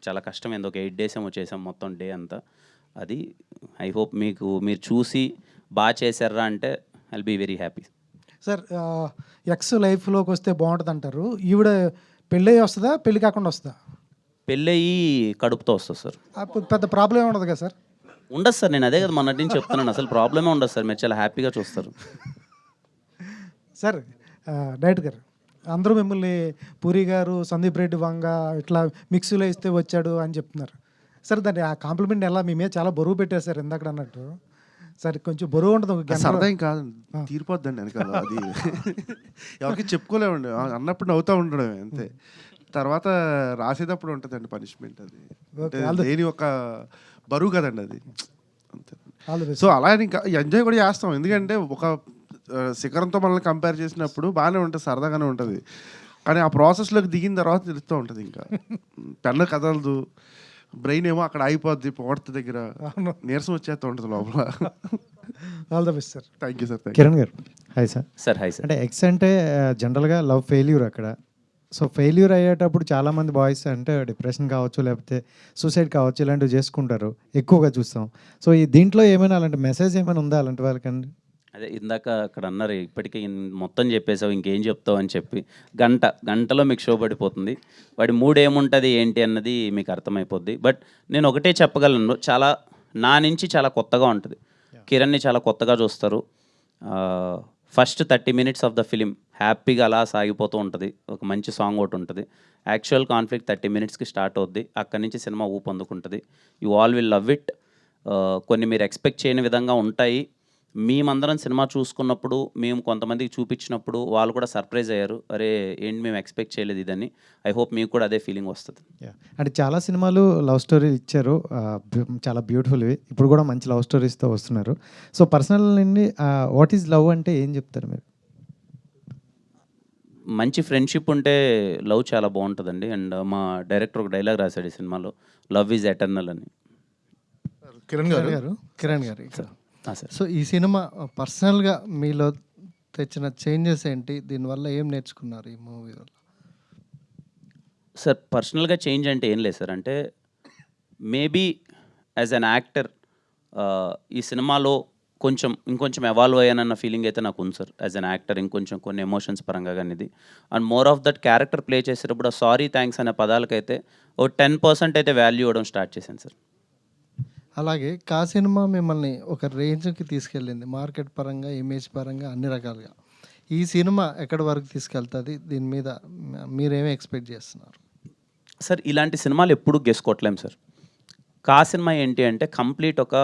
Speaker 1: చాలా కష్టమైంది. ఒక 8 days ఏమో చేసాం మొత్తం డే అంతా. అది ఐ హోప్ మీరు చూసి బాగా చేశారా అంటే I'll be very happy.
Speaker 9: Sir ఎక్స్ లైఫ్లోకి వస్తే బాగుంటుంది అంటారు. ఈవిడ పెళ్ళి వస్తుందా, పెళ్ళి కాకుండా వస్తుందా?
Speaker 1: పెళ్ళయి కడుపుతో వస్తుంది సార్.
Speaker 9: అప్పుడు పెద్ద ప్రాబ్లం ఏమి ఉండదు కదా సార్?
Speaker 1: ఉండదు సార్, నేను అదే కదా మొన్నటి నుంచి చెప్తున్నాను, అసలు ప్రాబ్లమే ఉండదు సార్, మీరు చాలా హ్యాపీగా చూస్తారు.
Speaker 9: సార్ డైరెక్టర్ గారు, అందరూ మిమ్మల్ని పూరి గారు, సందీప్ రెడ్డి వంగ ఇట్లా మిక్సీలో ఇస్తే వచ్చాడు అని చెప్తున్నారు. సార్ దాన్ని ఆ కాంప్లిమెంట్ ఎలా మీ మీద చాలా బరువు పెట్టారు సార్ ఇందాక అన్నట్టు. సార్ కొంచెం బరువు ఉంటుంది, ఒక గంట
Speaker 2: సరదా ఏం కాదు, తీరిపోద్దండి వెనకాల. అది ఎవరికి చెప్పుకోలేమండి, అన్నప్పుడు నవ్వుతూ ఉండడం అంతే. తర్వాత రాసేటప్పుడు ఉంటుందండి పనిష్మెంట్. అది అంటే దేని ఒక బరువు కదండి అది, అంతే. సో అలా ఇంకా ఎంజాయ్ కూడా చేస్తాం, ఎందుకంటే ఒక శిఖరంతో మనల్ని కంపేర్ చేసినప్పుడు బాగానే ఉంటుంది, సరదాగానే ఉంటుంది. కానీ ఆ ప్రాసెస్లోకి దిగిన తర్వాత తెలుస్తూ ఉంటుంది, ఇంకా పెన్ను కదలదు, బ్రెయిన్ ఏమో అక్కడ అయిపోద్ది, పొగడ్త దగ్గర నీరసం వచ్చేస్తూ ఉంటుంది లోపల.
Speaker 9: All the best sir.
Speaker 2: Thank you sir.
Speaker 7: Kiran garu hi sir.
Speaker 1: Sir hi sir.
Speaker 7: అంటే ఎక్స్ అంటే జనరల్గా లవ్ ఫెయిల్యూర్ అక్కడ. సో ఫెయిల్యూర్ అయ్యేటప్పుడు చాలామంది బాయ్స్ అంటే డిప్రెషన్ కావచ్చు, లేకపోతే సూసైడ్ కావచ్చు, ఇలాంటివి చేసుకుంటారు, ఎక్కువగా చూస్తాం. సో ఈ దీంట్లో ఏమైనా అలాంటి మెసేజ్ ఏమైనా ఉందా అలాంటి వాళ్ళకండి?
Speaker 1: అదే ఇందాక అక్కడ అన్నారు, ఇప్పటికీ మొత్తం చెప్పేసావు ఇంకేం చెప్తావు అని చెప్పి. గంటలో మీకు షో పడిపోతుంది. వాడి మూడ్ ఏముంటుంది ఏంటి అన్నది మీకు అర్థమైపోద్ది. బట్ నేను ఒకటే చెప్పగలను, చాలా నా నుంచి చాలా కొత్తగా ఉంటుంది. కిరణ్ని చాలా కొత్తగా చూస్తారు. First 30 minutes of the film హ్యాపీగా అలా సాగిపోతూ ఉంటుంది. ఒక మంచి సాంగ్ ఒకటి ఉంటుంది. యాక్చువల్ కాన్ఫ్లిక్ట్ 30 minutesకి స్టార్ట్ అవుద్ది. అక్కడి నుంచి సినిమా ఊపందుకుంటుంది. You all will love it. కొన్ని మీరు ఎక్స్పెక్ట్ చేయని విధంగా ఉంటాయి. మేమందరం సినిమా చూసుకున్నప్పుడు, మేము కొంతమందికి చూపించినప్పుడు వాళ్ళు కూడా సర్ప్రైజ్ అయ్యారు, అరే ఏంటి మేము ఎక్స్పెక్ట్ చేయలేదు ఇదని. ఐ హోప్ మీకు కూడా అదే ఫీలింగ్ వస్తుంది.
Speaker 7: అంటే చాలా సినిమాలు లవ్ స్టోరీ ఇచ్చారు, చాలా బ్యూటిఫుల్వి. ఇప్పుడు కూడా మంచి లవ్ స్టోరీస్తో వస్తున్నారు. సో పర్సనల్ నుండి వాట్ ఈజ్ లవ్ అంటే ఏం చెప్తారు మీరు?
Speaker 1: మంచి ఫ్రెండ్షిప్ ఉంటే లవ్ చాలా బాగుంటుందండి. అండ్ మా డైరెక్టర్ ఒక డైలాగ్ రాశాడు ఈ సినిమాలో, లవ్ ఈజ్ ఎటర్నల్ అని.
Speaker 10: కిరణ్ గారు
Speaker 1: సార్. సార్
Speaker 10: సో ఈ సినిమా పర్సనల్గా మీలో తెచ్చిన చేంజెస్ ఏంటి? దీనివల్ల ఏం నేర్చుకున్నారు ఈ మూవీ వల్ల?
Speaker 1: సార్ పర్సనల్గా చేంజ్ అంటే ఏం లేదు సార్. అంటే మేబీ యాజ్ అన్ యాక్టర్ ఈ సినిమాలో ఇంకొంచెం ఎవాల్వ్ అయ్యానన్న ఫీలింగ్ అయితే నాకు ఉంది సార్. యాజ్ అన్ యాక్టర్ ఇంకొంచెం కొన్ని ఎమోషన్స్ పరంగా కానీ ఇది. And more of that character play చేసేటప్పుడు సారీ థ్యాంక్స్ అనే పదాలకైతే ఓ 10% అయితే వాల్యూ ఇవ్వడం స్టార్ట్ చేశాను సార్.
Speaker 10: అలాగే కా సినిమా మిమ్మల్ని ఒక రేంజ్కి తీసుకెళ్ళింది, మార్కెట్ పరంగా, ఇమేజ్ పరంగా, అన్ని రకాలుగా. ఈ సినిమా ఎక్కడి వరకు తీసుకెళ్తుంది? దీని మీద మీరేమీ ఎక్స్పెక్ట్ చేస్తున్నారు?
Speaker 1: సార్ ఇలాంటి సినిమాలు ఎప్పుడు గెస్సుకోవట్లేం సార్. కా సినిమా ఏంటి అంటే కంప్లీట్ ఒక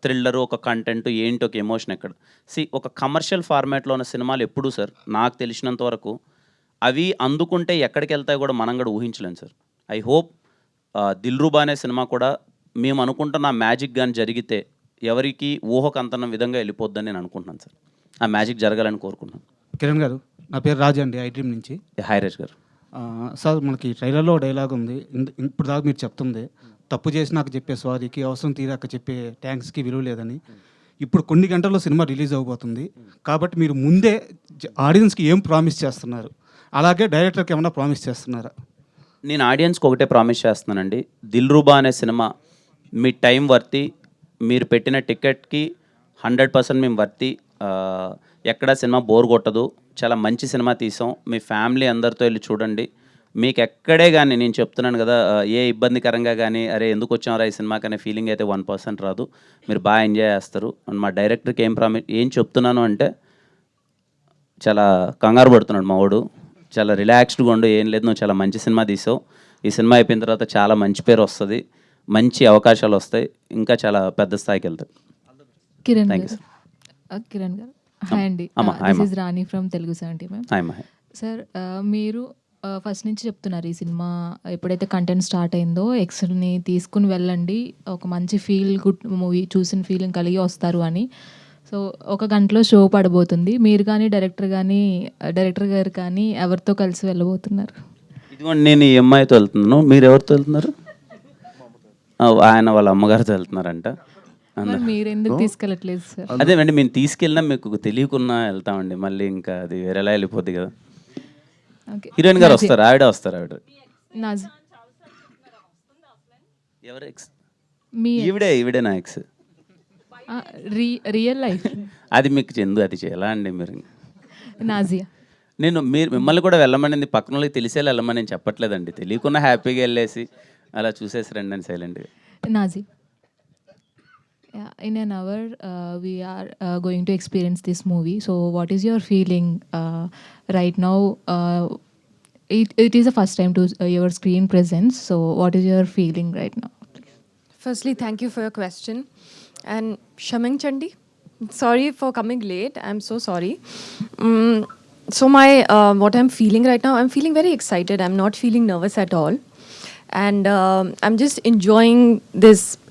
Speaker 1: థ్రిల్లరు, ఒక కంటెంట్ ఏంటి, ఒక ఎమోషన్ ఎక్కడ. ఒక కమర్షియల్ ఫార్మాట్లో ఉన్న సినిమాలు ఎప్పుడు సార్ నాకు తెలిసినంత వరకు అవి అందుకుంటే ఎక్కడికి వెళ్తాయో కూడా మనం కూడా ఊహించలేం సార్. ఐ హోప్ దిల్రుబా అనే సినిమా కూడా మేము అనుకుంటున్న మ్యాజిక్ కానీ జరిగితే ఎవరికి ఊహకు అంతన్న విధంగా వెళ్ళిపోద్దని నేను అనుకుంటున్నాను సార్. ఆ మ్యాజిక్ జరగాలని కోరుకుంటున్నాను.
Speaker 11: కిరణ్ గారు, నా పేరు రాజు అండి, ఐ డ్రీమ్ నుంచి.
Speaker 1: హాయ్ రాజ్ గారు.
Speaker 11: సార్ మనకి ట్రైలర్లో డైలాగ్ ఉంది, ఇప్పుడు దాకా మీరు చెప్తుంది, తప్పు చేసి నాకు చెప్పే సారీకి, అవసరం తీరాక చెప్పే థ్యాంక్స్కి విలువ లేదని. ఇప్పుడు కొన్ని గంటల్లో సినిమా రిలీజ్ అవబోతుంది కాబట్టి మీరు ముందే ఆడియన్స్కి ఏం ప్రామిస్ చేస్తున్నారు, అలాగే డైరెక్టర్కి ఏమైనా ప్రామిస్ చేస్తున్నారా?
Speaker 1: నేను ఆడియన్స్కి ఒకటే ప్రామిస్ చేస్తున్నానండి. దిల్రుబా అనే సినిమా మీ టైం వర్తి, మీరు పెట్టిన టికెట్కి 100% మేము వర్తి. ఎక్కడ సినిమా బోర్ కొట్టదు, చాలా మంచి సినిమా తీసాం. మీ ఫ్యామిలీ అందరితో వెళ్ళి చూడండి. మీకు ఎక్కడే కానీ నేను చెప్తున్నాను కదా, ఏ ఇబ్బందికరంగా కానీ అరే ఎందుకు వచ్చామరా ఈ సినిమాకి అనే ఫీలింగ్ అయితే 1% రాదు. మీరు బాగా ఎంజాయ్ చేస్తారు. అండ్ మా డైరెక్టర్కి ఏం చెప్తున్నాను అంటే, చాలా కంగారు పడుతున్నాడు మా వాడు, చాలా రిలాక్స్డ్గా ఉండు, ఏం లేదు, నువ్వు చాలా మంచి సినిమా తీసావు. ఈ సినిమా అయిపోయిన తర్వాత చాలా మంచి పేరు వస్తుంది, మంచి అవకాశాలు వస్తాయి, ఇంకా చాలా పెద్ద స్థాయికి వెళ్తాయి.
Speaker 12: కిరణ్
Speaker 1: థ్యాంక్ యూ
Speaker 12: గారు,
Speaker 1: సార్.
Speaker 12: కిరణ్ గారు, హాయ్ అండి. This is Rani from Telugu 70 ma'am.
Speaker 1: Hi Mahe.
Speaker 12: Sir, మీరు ఫస్ట్ నుంచి చెప్తున్నారు ఈ సినిమా ఎప్పుడైతే కంటెంట్ స్టార్ట్ అయిందో ఎక్స్ని తీసుకుని వెళ్ళండి, ఒక మంచి ఫీల్ గుడ్ మూవీ చూసిన ఫీలింగ్ కలిగి వస్తారు అని. సో 1 గంటలో షో పడబోతుంది. మీరు కానీ డైరెక్టర్ గారు కానీ ఎవరితో కలిసి వెళ్ళబోతున్నారు?
Speaker 1: ఇదిగోండి, నేను ఈ అమ్మాయితో వెళ్తున్నాను. మీరు ఎవరితో వెళ్తున్నారు? ఆయన వాళ్ళ అమ్మగారితో వెళ్తున్నారంట.
Speaker 12: మీరు ఎందుకు తీసుకెళ్ళట్లేదు సార్?
Speaker 1: అదేనండి, మేము తీసుకెళ్ళినా మీకు తెలియకున్నా వెళ్తామండి. మళ్ళీ ఇంకా అది వేరేలా వెళ్ళిపోద్ది కదా. హీరోయిన్ గారు వస్తారు, ఆవిడ ఎవరు ఎక్స్? ఈవిడే నా ఎక్స్.
Speaker 12: రియల్ లైఫ్
Speaker 1: అది మీకు చెందు, అది చేయాలా అండి మీరు?
Speaker 12: నాజియా.
Speaker 1: మీరు మిమ్మల్ని కూడా వెళ్ళమని పక్కన వాళ్ళకి తెలిసేలా వెళ్ళమని నేను చెప్పట్లేదండి. తెలియకుండా హ్యాపీగా వెళ్ళేసి అలా చూసేసి రండి అని సైలెంట్గా.
Speaker 12: Nazi. Yeah, in an hour, we are going to experience this movie. So, what is your feeling right now? It is the first time to your screen presence. So, what is your feeling right now?
Speaker 13: Firstly, thank you for your question. And Shaming Chandi, sorry for coming late. I'm so sorry. So, what I'm feeling right now, I'm feeling very excited. I'm not feeling nervous at all. And I'm just enjoying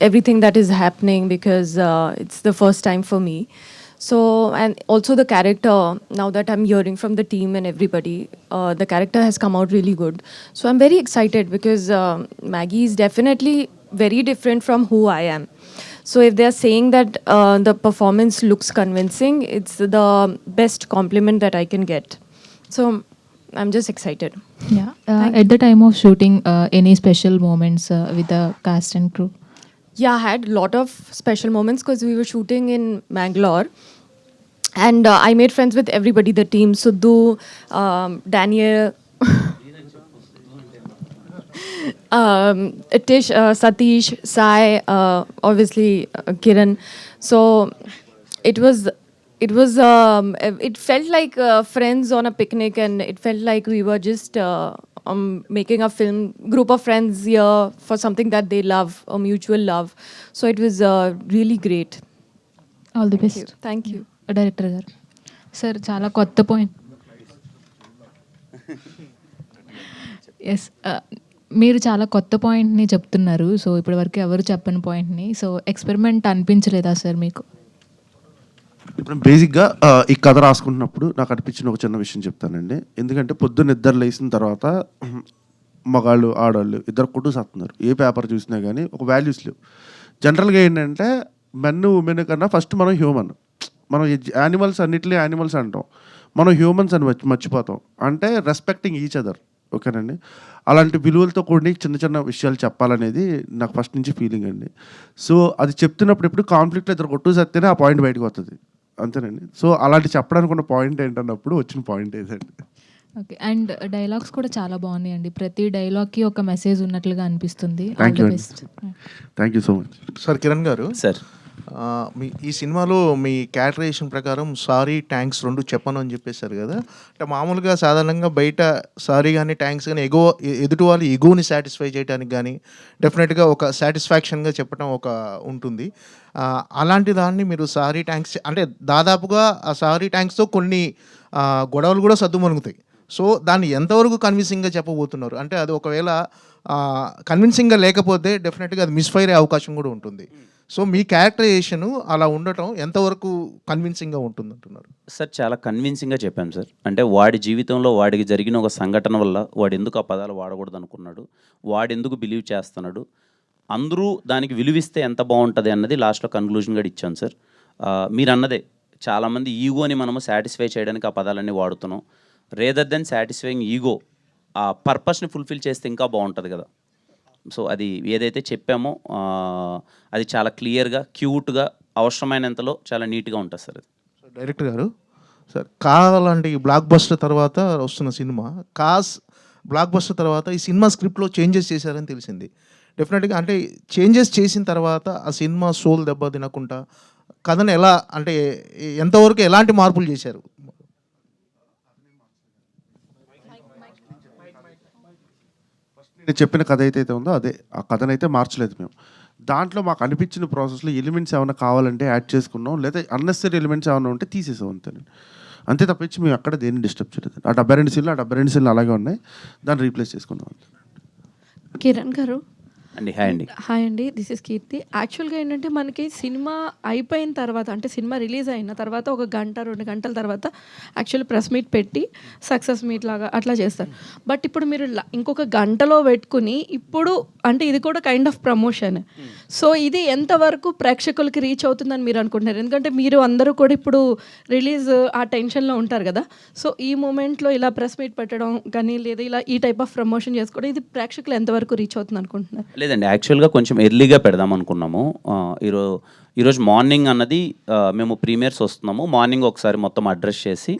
Speaker 13: everything that is happening because it's the first time for me. So, and also the character, now that I'm hearing from the team and everybody, the character has come out really good. So I'm very excited because Maggie is definitely very different from who I am. So if they're saying that the performance looks convincing, it's the best compliment that I can get. So I'm just excited.
Speaker 12: Yeah. At the time of shooting, any special moments with the cast and crew?
Speaker 13: Yeah, I had a lot of special moments because we were shooting in Mangalore. And I made friends with everybody, the team, Sudhu, Daniel, Tish, Satish, Sai, obviously Kiran. So it felt like friends on a picnic, and it felt like we were just making a film, group of friends here for something that they love, a mutual love. So it was really great.
Speaker 12: All the best.
Speaker 13: Thank you.
Speaker 12: Director గారు, సార్ చాలా కొత్త పాయింట్. ఎస్, మీరు చాలా కొత్త పాయింట్ని చెప్తున్నారు. సో ఇప్పటి వరకు ఎవరు చెప్పని పాయింట్ని. సో ఎక్స్పెరిమెంట్ అనిపించలేదా సార్ మీకు?
Speaker 2: ఇప్పుడు బేసిక్గా ఈ కథ రాసుకుంటున్నప్పుడు నాకు అనిపించిన ఒక చిన్న విషయం చెప్తానండి. ఎందుకంటే పొద్దున్న ఇద్దరు లేచిన తర్వాత మగాళ్ళు ఆడవాళ్ళు ఇద్దరు కొట్టుకుసేస్తున్నారు. ఏ పేపర్ చూసినా కానీ ఒక వాల్యూస్ లేవు. జనరల్గా ఏంటంటే మెన్ ఉమెన్ కన్నా ఫస్ట్ మనం హ్యూమన్. మనం యానిమల్స్ అన్నిటినీ యానిమల్స్ అంటాం, మనం హ్యూమన్స్ అని మర్చిపోతాం. అంటే రెస్పెక్టింగ్ ఈచ్ అదర్. ఓకేనండి. అలాంటి విలువలతో కూడిన చిన్న చిన్న విషయాలు చెప్పాలనేది నాకు ఫస్ట్ నుంచి ఫీలింగ్ అండి. సో అది చెప్తున్నప్పుడు ఎప్పుడు కాన్ఫ్లిక్ట్లో ఇద్దరు కొట్టు సత్తేనే ఆ పాయింట్ బయటకు వస్తుంది, అంతేనండి. సో అలాంటి చెప్పడానికి ఉన్న పాయింట్ ఏంటన్నప్పుడు వచ్చిన పాయింట్ ఏదండి.
Speaker 12: ఓకే. అండ్ డైలాగ్స్ కూడా చాలా బాగున్నాయండి. ప్రతి డైలాగ్కి ఒక మెసేజ్ ఉన్నట్లుగా అనిపిస్తుంది.
Speaker 2: థ్యాంక్ యూ అండి.
Speaker 12: Best.
Speaker 2: Thank you so much.
Speaker 14: Sir Kiran గారు,
Speaker 1: సార్
Speaker 14: మీ ఈ సినిమాలో మీ క్యారెక్టరైజేషన్ ప్రకారం సారీ థ్యాంక్స్ రెండు చెప్పను అని చెప్పేశారు కదా. అంటే మామూలుగా సాధారణంగా బయట సారీ కానీ థ్యాంక్స్ కానీ ఎదుటి వాళ్ళు ఎగోని సాటిస్ఫై చేయడానికి కానీ డెఫినెట్గా ఒక సాటిస్ఫాక్షన్గా చెప్పడం ఒక ఉంటుంది. అలాంటి దాన్ని మీరు సారీ థ్యాంక్స్ అంటే దాదాపుగా ఆ సారీ థ్యాంక్స్తో కొన్ని గొడవలు కూడా సద్దుమణుగుతాయి. సో దాన్ని ఎంతవరకు కన్విన్సింగ్గా చెప్పబోతున్నారు? అంటే అది ఒకవేళ కన్విన్సింగ్గా లేకపోతే డెఫినెట్గా అది మిస్ఫైర్ అయ్యే అవకాశం కూడా ఉంటుంది. సో మీ క్యారెక్టరైజేషన్ అలా ఉండటం ఎంతవరకు కన్విన్సింగ్గా ఉంటుంది అంటున్నారు?
Speaker 1: సార్ చాలా కన్విన్సింగ్గా చెప్పాం సార్. అంటే వాడి జీవితంలో వాడికి జరిగిన ఒక సంఘటన వల్ల వాడు ఎందుకు ఆ పదాలు వాడకూడదు అనుకున్నాడు, వాడు ఎందుకు బిలీవ్ చేస్తున్నాడు, అందరూ దానికి విలువిస్తే ఎంత బాగుంటుంది అన్నది లాస్ట్లో కన్క్లూజన్గా ఇచ్చాను సార్. మీరు అన్నదే చాలామంది ఈగోని మనము సాటిస్ఫై చేయడానికి ఆ పదాలన్నీ వాడుతున్నాం. రేదర్ దెన్ సాటిస్ఫైయింగ్ ఈగో ఆ పర్పస్ని ఫుల్ఫిల్ చేస్తే ఇంకా బాగుంటుంది కదా. సో అది ఏదైతే చెప్పామో అది చాలా క్లియర్గా క్యూట్గా అవసరమైనంతలో చాలా నీట్గా ఉంటుంది సార్. అది
Speaker 14: డైరెక్టర్ గారు, సార్ కావాలంటే ఈ బ్లాక్ బస్టర్ తర్వాత వస్తున్న సినిమా బ్లాక్ బస్టర్ తర్వాత ఈ సినిమా స్క్రిప్ట్లో చేంజెస్ చేశారని తెలిసింది. డెఫినెట్గా అంటే చేంజెస్ చేసిన తర్వాత ఆ సినిమా సోల్ దెబ్బ తినకుండా కథను ఎలా అంటే ఎంతవరకు ఎలాంటి మార్పులు చేశారు?
Speaker 2: నేను చెప్పిన కథ అయితే ఉందో అదే ఆ కథనైతే మార్చలేదు మేము. దాంట్లో మాకు అనిపించిన ప్రాసెస్లో ఎలిమెంట్స్ ఏమైనా కావాలంటే యాడ్ చేసుకున్నాం, లేదా అన్నెసరీ ఎలిమెంట్స్ ఏమైనా ఉంటే తీసేసాం అంతేనండి. అంతే తప్పించి మేము అక్కడ దేన్ని డిస్టర్బ్ చేయలేదు. ఆ 72 సీన్లు అలాగే ఉన్నాయి, దాన్ని రీప్లేస్ చేసుకున్నాం.
Speaker 15: కిరణ్ గారు
Speaker 1: అండి. హాయ్ అండి.
Speaker 15: హాయ్ అండి, దిస్ ఇస్ కీర్తి. యాక్చువల్గా ఏంటంటే మనకి సినిమా అయిపోయిన తర్వాత అంటే సినిమా రిలీజ్ అయిన తర్వాత ఒక గంట 2 గంటల తర్వాత యాక్చువల్లీ ప్రెస్ మీట్ పెట్టి సక్సెస్ మీట్ లాగా అట్లా చేస్తారు. బట్ ఇప్పుడు మీరు ఇంకొక గంటలో పెట్టుకుని ఇప్పుడు అంటే ఇది కూడా కైండ్ ఆఫ్ ప్రమోషన్. సో ఇది ఎంతవరకు ప్రేక్షకులకి రీచ్ అవుతుందని మీరు అనుకుంటున్నారు? ఎందుకంటే మీరు అందరూ కూడా ఇప్పుడు రిలీజ్ ఆ టెన్షన్లో ఉంటారు కదా. సో ఈ మూమెంట్లో ఇలా ప్రెస్ మీట్ పెట్టడం కానీ లేదా ఇలా ఈ టైప్ ఆఫ్ ప్రమోషన్ చేసుకోవడం ఇది ప్రేక్షకులు ఎంతవరకు రీచ్ అవుతుంది అనుకుంటున్నారు?
Speaker 1: లేదండి, యాక్చువల్గా కొంచెం ఎర్లీగా పెడదాం అనుకున్నాము. ఈరోజు మార్నింగ్ అన్నది మేము ప్రీమియర్స్ వస్తున్నాము. మార్నింగ్ ఒకసారి మొత్తం అడ్రస్ చేసి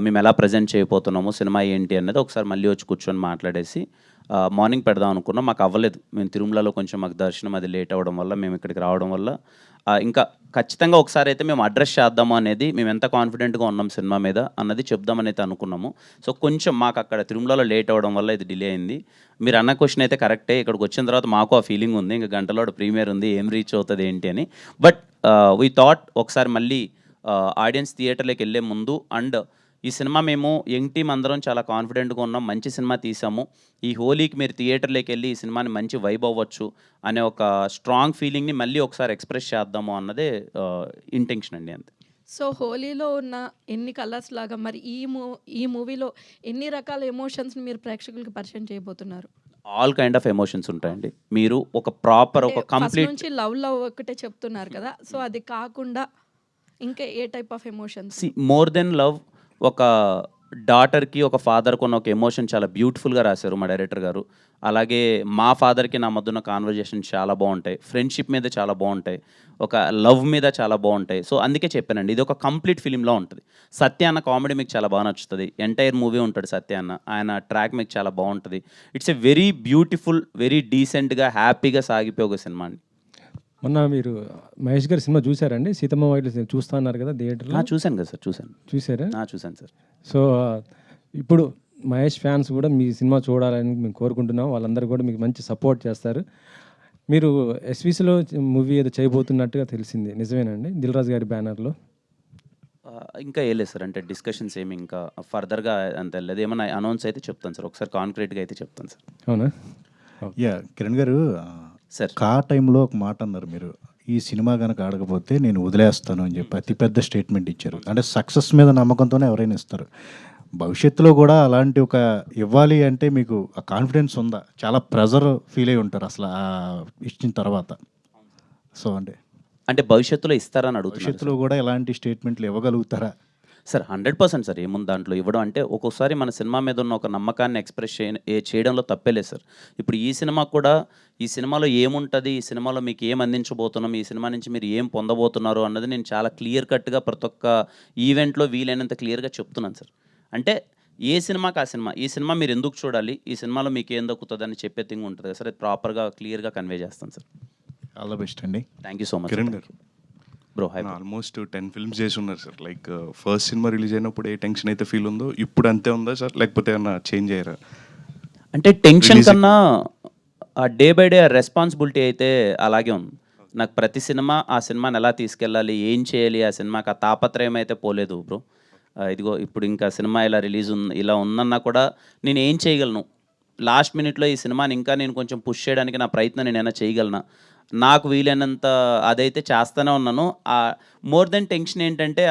Speaker 1: మేము ఎలా ప్రజెంట్ చేయబోతున్నాము, సినిమా ఏంటి అన్నది ఒకసారి మళ్ళీ వచ్చి కూర్చొని మాట్లాడేసి మార్నింగ్ పెడదాం అనుకున్నాం. మాకు అవ్వలేదు. మేము తిరుమలలో కొంచెం మాకు దర్శనం అది లేట్ అవ్వడం వల్ల మేము ఇక్కడికి రావడం వల్ల ఇంకా ఖచ్చితంగా ఒకసారి అయితే మేము అడ్రస్ చేద్దాము అనేది, మేము ఎంత కాన్ఫిడెంట్గా ఉన్నాం సినిమా మీద అన్నది చెప్దామని అయితే అనుకున్నాము. సో కొంచెం మాకు అక్కడ తిరుమలలో లేట్ అవ్వడం వల్ల ఇది డిలే అయింది. మీరు అన్న క్వశ్చన్ అయితే కరెక్టే. ఇక్కడికి వచ్చిన తర్వాత మాకు ఆ ఫీలింగ్ ఉంది, ఇంకా గంటలో ప్రీమియర్ ఉంది, ఏం రీచ్ అవుతుంది ఏంటి అని. బట్ వీ థాట్ ఒకసారి మళ్ళీ ఆడియన్స్ థియేటర్లోకి వెళ్ళే ముందు అండ్ ఈ సినిమా మేము యంగ్ టీమ్ అందరం చాలా కాన్ఫిడెంట్గా ఉన్నాం, మంచి సినిమా తీసాము, ఈ హోలీకి మీరు థియేటర్లోకి వెళ్ళి ఈ సినిమాని మంచి వైబ్ అవ్వచ్చు అనే ఒక స్ట్రాంగ్ ఫీలింగ్ని మళ్ళీ ఒకసారి ఎక్స్ప్రెస్ చేద్దాము అన్నదే ఇంటెన్షన్ అండి, అంతే.
Speaker 15: సో హోలీలో ఉన్న ఎన్ని కలర్స్ లాగా మరి ఈ మూవీలో ఎన్ని రకాల ఎమోషన్స్ని మీరు ప్రేక్షకులకు పరిచయం చేయబోతున్నారు?
Speaker 1: ఆల్ కైండ్ ఆఫ్ ఎమోషన్స్ ఉంటాయండి. మీరు ఒక ప్రాపర్ ఒక కంప్లీట్
Speaker 15: నుంచి లవ్ ఒకటే చెప్తున్నారు కదా, సో అది కాకుండా ఇంకా ఏ type of emotions?
Speaker 1: More than love, ఒక డాటర్కి ఒక ఫాదర్కి ఉన్న ఒక ఎమోషన్ చాలా బ్యూటిఫుల్గా రాశారు మా డైరెక్టర్ గారు. అలాగే మా ఫాదర్కి నా మధ్యన కాన్వర్జేషన్ చాలా బాగుంటాయి, ఫ్రెండ్షిప్ మీద చాలా బాగుంటాయి, ఒక లవ్ మీద చాలా బాగుంటాయి. సో అందుకే చెప్పానండి, ఇది ఒక కంప్లీట్ ఫిలింలో ఉంటుంది. సత్య అన్న కామెడీ మీకు చాలా బాగా నచ్చుతుంది, ఎంటైర్ మూవీ ఉంటాడు సత్య అన్న, ఆయన ట్రాక్ మీకు చాలా బాగుంటుంది. It's a very beautiful, very డీసెంట్గా హ్యాపీగా సాగిపోయే ఒక సినిమా అండి.
Speaker 3: మొన్న మీరు మహేష్ గారి సినిమా చూసారండి? సీతమ్మ వాకిట్లో చూస్తా అన్నారు కదా థియేటర్లో.
Speaker 1: చూశాను కదా సార్, చూసారా? చూశాను సార్.
Speaker 3: సో ఇప్పుడు మహేష్ ఫ్యాన్స్ కూడా మీ సినిమా చూడాలని మేము కోరుకుంటున్నాం. వాళ్ళందరూ కూడా మీకు మంచి సపోర్ట్ చేస్తారు. మీరు ఎస్విసిలో మూవీ ఏదో చేయబోతున్నట్టుగా తెలిసింది, నిజమేనండి? దిల్ రాజు గారి బ్యానర్లో.
Speaker 1: ఇంకా వేయలేదు సార్, అంటే డిస్కషన్స్ ఏమి ఇంకా ఫర్దర్గా అంత వెళ్ళలేదు. ఏమైనా అనౌన్స్ అయితే చెప్తాను సార్, ఒకసారి కాంక్రీట్గా అయితే చెప్తాను సార్.
Speaker 3: అవునా?
Speaker 7: యా కిరణ్ గారు,
Speaker 1: సార్
Speaker 7: కా టైంలో ఒక మాట అన్నారు మీరు, ఈ సినిమా కనుక ఆడకపోతే నేను వదిలేస్తాను అని చెప్పి అతిపెద్ద స్టేట్మెంట్ ఇచ్చారు. అంటే సక్సెస్ మీద నమ్మకంతోనే ఎవరైనా ఇస్తారు. భవిష్యత్తులో కూడా అలాంటి ఒక ఇవ్వాలి అంటే మీకు ఆ కాన్ఫిడెన్స్ ఉందా? చాలా ప్రెజర్ ఫీల్ అయి ఉంటారు అసలు ఇచ్చిన తర్వాత. సో అంటే
Speaker 1: భవిష్యత్తులో ఇస్తారని అడుగుతున్నారు.
Speaker 7: భవిష్యత్తులో కూడా ఎలాంటి స్టేట్మెంట్లు ఇవ్వగలుగుతారా?
Speaker 1: Sir 100% sir. ఏముంది దాంట్లో ఇవ్వడం అంటే, ఒక్కోసారి మన సినిమా మీద ఉన్న ఒక నమ్మకాన్ని ఎక్స్‌ప్రెస్ చేయడంలో తప్పే లేదు సార్. ఇప్పుడు ఈ సినిమా కూడా, ఈ సినిమాలో ఏముంటది, ఈ సినిమాలో మీకు ఏం అందించబోతున్నాం, ఈ సినిమా నుంచి మీరు ఏం పొందబోతున్నారు అన్నది నేను చాలా క్లియర్ కట్‌గా ప్రతి ఒక్క ఈవెంట్‌లో వీలైనంత క్లియర్‌గా చెప్తున్నాను సార్. అంటే ఏ సినిమాకి ఆ సినిమా, ఈ సినిమా మీరు ఎందుకు చూడాలి, ఈ సినిమాలో మీకు ఏం దక్కుతదని చెప్పే థింగ్ ఉంటుంది కదా సార్. అది ప్రాపర్‌గా క్లియర్‌గా కన్వే చేస్తాను సార్.
Speaker 16: ఆల్ ద బెస్ట్ అండి.
Speaker 1: Thank you so much
Speaker 16: Kiran గారు,
Speaker 1: బ్రో. హై
Speaker 16: ఆల్మోస్ట్ 10 ఫిల్మ్స్ చేసి ఉన్నారు sir. Like first cinema release అయినప్పుడు ఏ టెన్షన్ అయితే ఫీల్ ఉందో ఇప్పుడు అంతే ఉందా సార్, లేకపోతే ఏమన్నా చేంజ్ అయ్యారా?
Speaker 1: అంటే టెన్షన్ కన్నా ఆ డే బై డే రెస్పాన్సిబిలిటీ అయితే అలాగే ఉంది. నాకు ప్రతి సినిమా ఆ సినిమాని ఎలా తీసుకెళ్ళాలి, ఏం చేయాలి, ఆ సినిమాకి ఆ తాపత్రయం అయితే పోలేదు బ్రో. ఇదిగో ఇప్పుడు ఇంకా సినిమా ఇలా ఇలా ఉందన్నా కూడా నేను ఏం చేయగలను, లాస్ట్ మినిట్లో ఈ సినిమాని ఇంకా నేను కొంచెం పుష్ చేయడానికి నా ప్రయత్నం నేనైనా చేయగలనా, నాకు వీలైనంత అదైతే చేస్తూనే ఉన్నాను. మోర్ దెన్ టెన్షన్ ఏంటంటే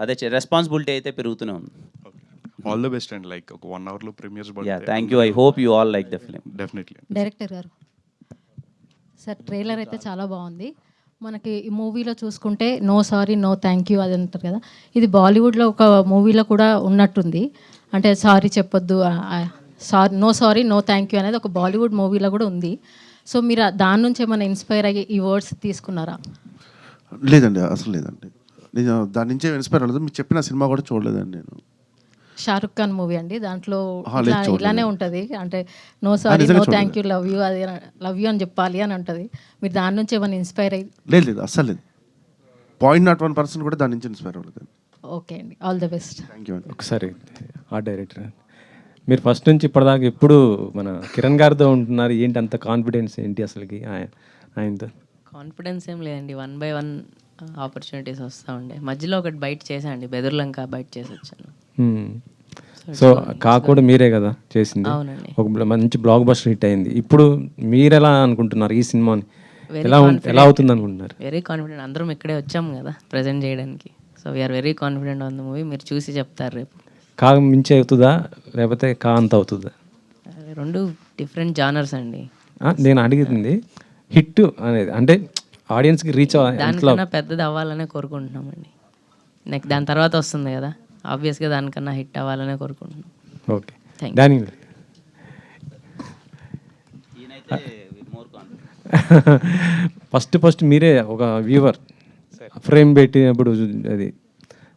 Speaker 1: అదే రెస్పాన్సిబిలిటీ అయితే పెరుగుతూనే ఉంది.
Speaker 16: All the best and like ఒక 1 అవర్లో premieres
Speaker 1: yeah, thank you. I hope you all like the film.
Speaker 16: Definitely.
Speaker 17: Director గారు సార్, ట్రైలర్ అయితే చాలా బాగుంది. మనకి ఈ మూవీలో చూసుకుంటే no sorry no thank you అది అంటారు కదా, ఇది బాలీవుడ్లో ఒక మూవీలో కూడా ఉన్నట్టుంది. అంటే సారీ చెప్పొద్దు, no sorry no thank you అనేది ఒక బాలీవుడ్ మూవీలో కూడా ఉంది. సో మీరు దాని నుంచి ఏమైనా ఇన్స్పైర్ అయ్యి ఈ వర్డ్స్ తీసుకున్నారా?
Speaker 2: లేదండి, అసలు లేదండి. నేను దాని నుంచే ఇన్స్పైర్ అవ్వలేదు. మీరు చెప్పిన సినిమా కూడా చూడలేదండి నేను.
Speaker 17: షారుఖ్ ఖాన్ మూవీ అండి, దాంట్లో
Speaker 2: లేదు,
Speaker 17: ఇలానే ఉంటుంది. అంటే no sorry no thank you love you, అది లవ్ యూ అని చెప్పాలి అని ఉంటుంది. మీరు దాని నుంచి ఏమైనా ఇన్స్పైర్ అయ్యి?
Speaker 2: లేదు, అస్సలు లేదు. 0.01% కూడా దాని నుంచి ఇన్స్పైర్ అవ్వలేదు.
Speaker 17: ఓకే అండి, all the best.
Speaker 2: Thank you అండి.
Speaker 3: ఒకసారి ఆ డైరెక్టర్, మీరు ఫస్ట్ నుంచి ఇప్పటిదాకా ఎప్పుడు మన కిరణ్ గారితో ఉంటున్నారు, ఏంటి అంత కాన్ఫిడెన్స్ ఏంటి అసలుకి ఆయనతో?
Speaker 18: కాన్ఫిడెన్స్ ఏం లేదండి, 1 by 1 ఆపర్చునిటీస్ వస్తూ ఉండే. మధ్యలో ఒకటి బయట చేశానండి, బెదుర్లంక బయట చేసి వచ్చాను.
Speaker 3: సో కూడా మీరే కదా చేసింది.
Speaker 18: అవునండి.
Speaker 3: ఒక మంచి బ్లాక్ బస్టర్ హిట్ అయింది. ఇప్పుడు మీరు ఎలా అనుకుంటున్నారు ఈ సినిమాని, ఎలా అవుతుంది అనుకుంటున్నారు?
Speaker 18: Very confident. అందరం ఇక్కడే వచ్చాము కదా ప్రజెంట్ చేయడానికి. So we are very confident on the movie. మీరు చూసి చెప్తారు రేపు.
Speaker 3: కా మించి అవుతుందా లేకపోతే కా అంత అవుతుందా?
Speaker 18: రెండు డిఫరెంట్ జానర్స్ అండి.
Speaker 3: నేను అడిగింది హిట్ అనేది, అంటే ఆడియన్స్కి రీచ్
Speaker 18: దానికన్నా పెద్దది అవ్వాలనే కోరుకుంటున్నామండి. నెక్స్ట్ దాని తర్వాత వస్తుంది కదా, ఆబ్వియస్గా దానికన్నా హిట్ అవ్వాలనే కోరుకుంటున్నాం.
Speaker 3: ఓకే, దాని ఫస్ట్ మీరే ఒక వ్యూవర్ ఫ్రేమ్ పెట్టినప్పుడు అది.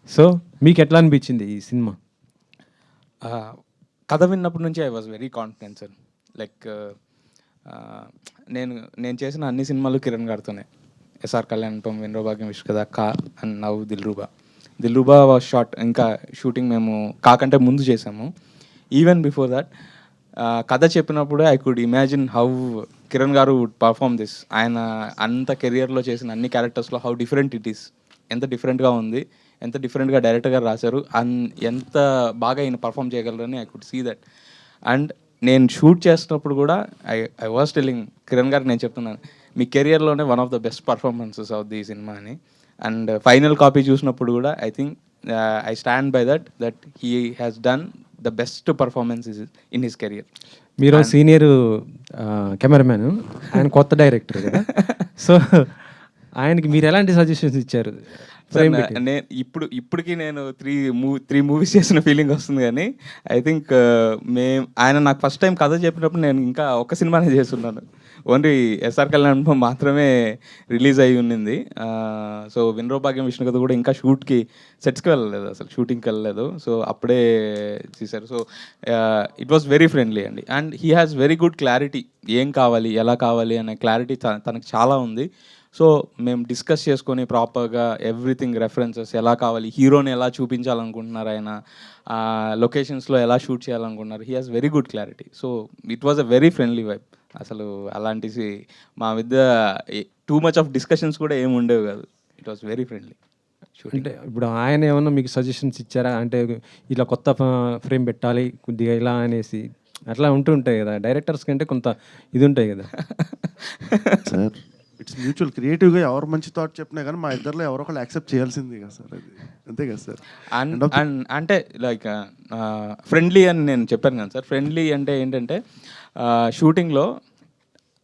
Speaker 3: సో మీకు ఎట్లా అనిపించింది ఈ సినిమా?
Speaker 19: కథ విన్నప్పటి నుంచి I was very confident sir. Like నేను చేసిన అన్ని సినిమాలు కిరణ్ గారితోనే. ఎస్ఆర్ కళ్యాణం, వినరో భాగ్యం, విష్కద, కా and now Dilruba was short. ఇంకా షూటింగ్ మేము కాకంటే ముందు చేసాము. ఈవెన్ బిఫోర్ దట్ కథ చెప్పినప్పుడు I could imagine how Kiran గారు వుడ్ పర్ఫామ్ దిస్. ఆయన అంత కెరియర్లో చేసిన అన్ని క్యారెక్టర్స్లో హౌ డిఫరెంట్ ఇట్ ఈస్, ఎంత డిఫరెంట్గా ఉంది, ఎంత డిఫరెంట్గా డైరెక్టర్ గారు రాశారు, ఎంత బాగా ఈయన పర్ఫామ్ చేయగలరని I could see that. And నేను షూట్ చేస్తున్నప్పుడు కూడా ఐ వాజ్ టెల్లింగ్ కిరణ్ గారికి, నేను చెప్తున్నాను మీ కెరియర్లోనే one of the best performances of the cinema అని. అండ్ ఫైనల్ కాపీ చూసినప్పుడు కూడా I think I stand by that he has done the best performance in his career.
Speaker 3: మీరు సీనియర్ కెమెరామ్యాన్, ఆయన కొత్త డైరెక్టర్ కదా. సో ఆయనకి మీరు ఎలాంటి సజెషన్స్ ఇచ్చారు?
Speaker 19: ఇప్పటికి నేను 3 మూవీస్ చేసిన ఫీలింగ్ వస్తుంది. కానీ ఐ థింక్ ఆయన నాకు ఫస్ట్ టైం కథ చెప్పినప్పుడు నేను ఇంకా ఒక సినిమానే చేస్తున్నాను. ఓన్లీ ఎస్ఆర్ కళ్యాణ్ మాత్రమే రిలీజ్ అయ్యి ఉన్నింది. సో వినరో భాగ్యం, విష్ణుకథ కూడా ఇంకా షూట్కి సెట్స్కి వెళ్ళలేదు, అసలు షూటింగ్కి వెళ్ళలేదు. సో అప్పుడే చేశారు. So it was very friendly అండి. And he has very good clarity, ఏం కావాలి, ఎలా కావాలి అనే క్లారిటీ తనకు చాలా ఉంది. సో మేము డిస్కస్ చేసుకొని ప్రాపర్గా ఎవ్రీథింగ్ రెఫరెన్సెస్ ఎలా కావాలి, హీరోని ఎలా చూపించాలనుకుంటున్నారు, ఆయన లొకేషన్స్లో ఎలా షూట్ చేయాలనుకుంటున్నారు, he has very good clarity. So it was a very friendly vibe. అసలు అలాంటి మా మధ్య టూ మచ్ ఆఫ్ డిస్కషన్స్ కూడా ఏమి ఉండేవి కాదు. It was very friendly.
Speaker 3: అంటే ఇప్పుడు ఆయన ఏమన్నా మీకు సజెషన్స్ ఇచ్చారా? అంటే ఇలా కొత్త ఫ్రేమ్ పెట్టాలి కొద్దిగా ఇలా అనేసి అట్లా ఉంటుంటాయి కదా, డైరెక్టర్స్ కంటే కొంత ఇది ఉంటాయి కదా
Speaker 2: సార్. It's mutual. క్రియేటివ్గా ఎవరు మంచి థాట్ చెప్పినా కానీ మా ఇద్దరిలో ఎవరో ఒకళ్ళు యాక్సెప్ట్ చేయాల్సిందే కదా సార్, అది అంతే కదా సార్.
Speaker 19: అండ్ అంటే లైక్ ఫ్రెండ్లీ అని నేను చెప్పాను కదా సార్. ఫ్రెండ్లీ అంటే ఏంటంటే షూటింగ్లో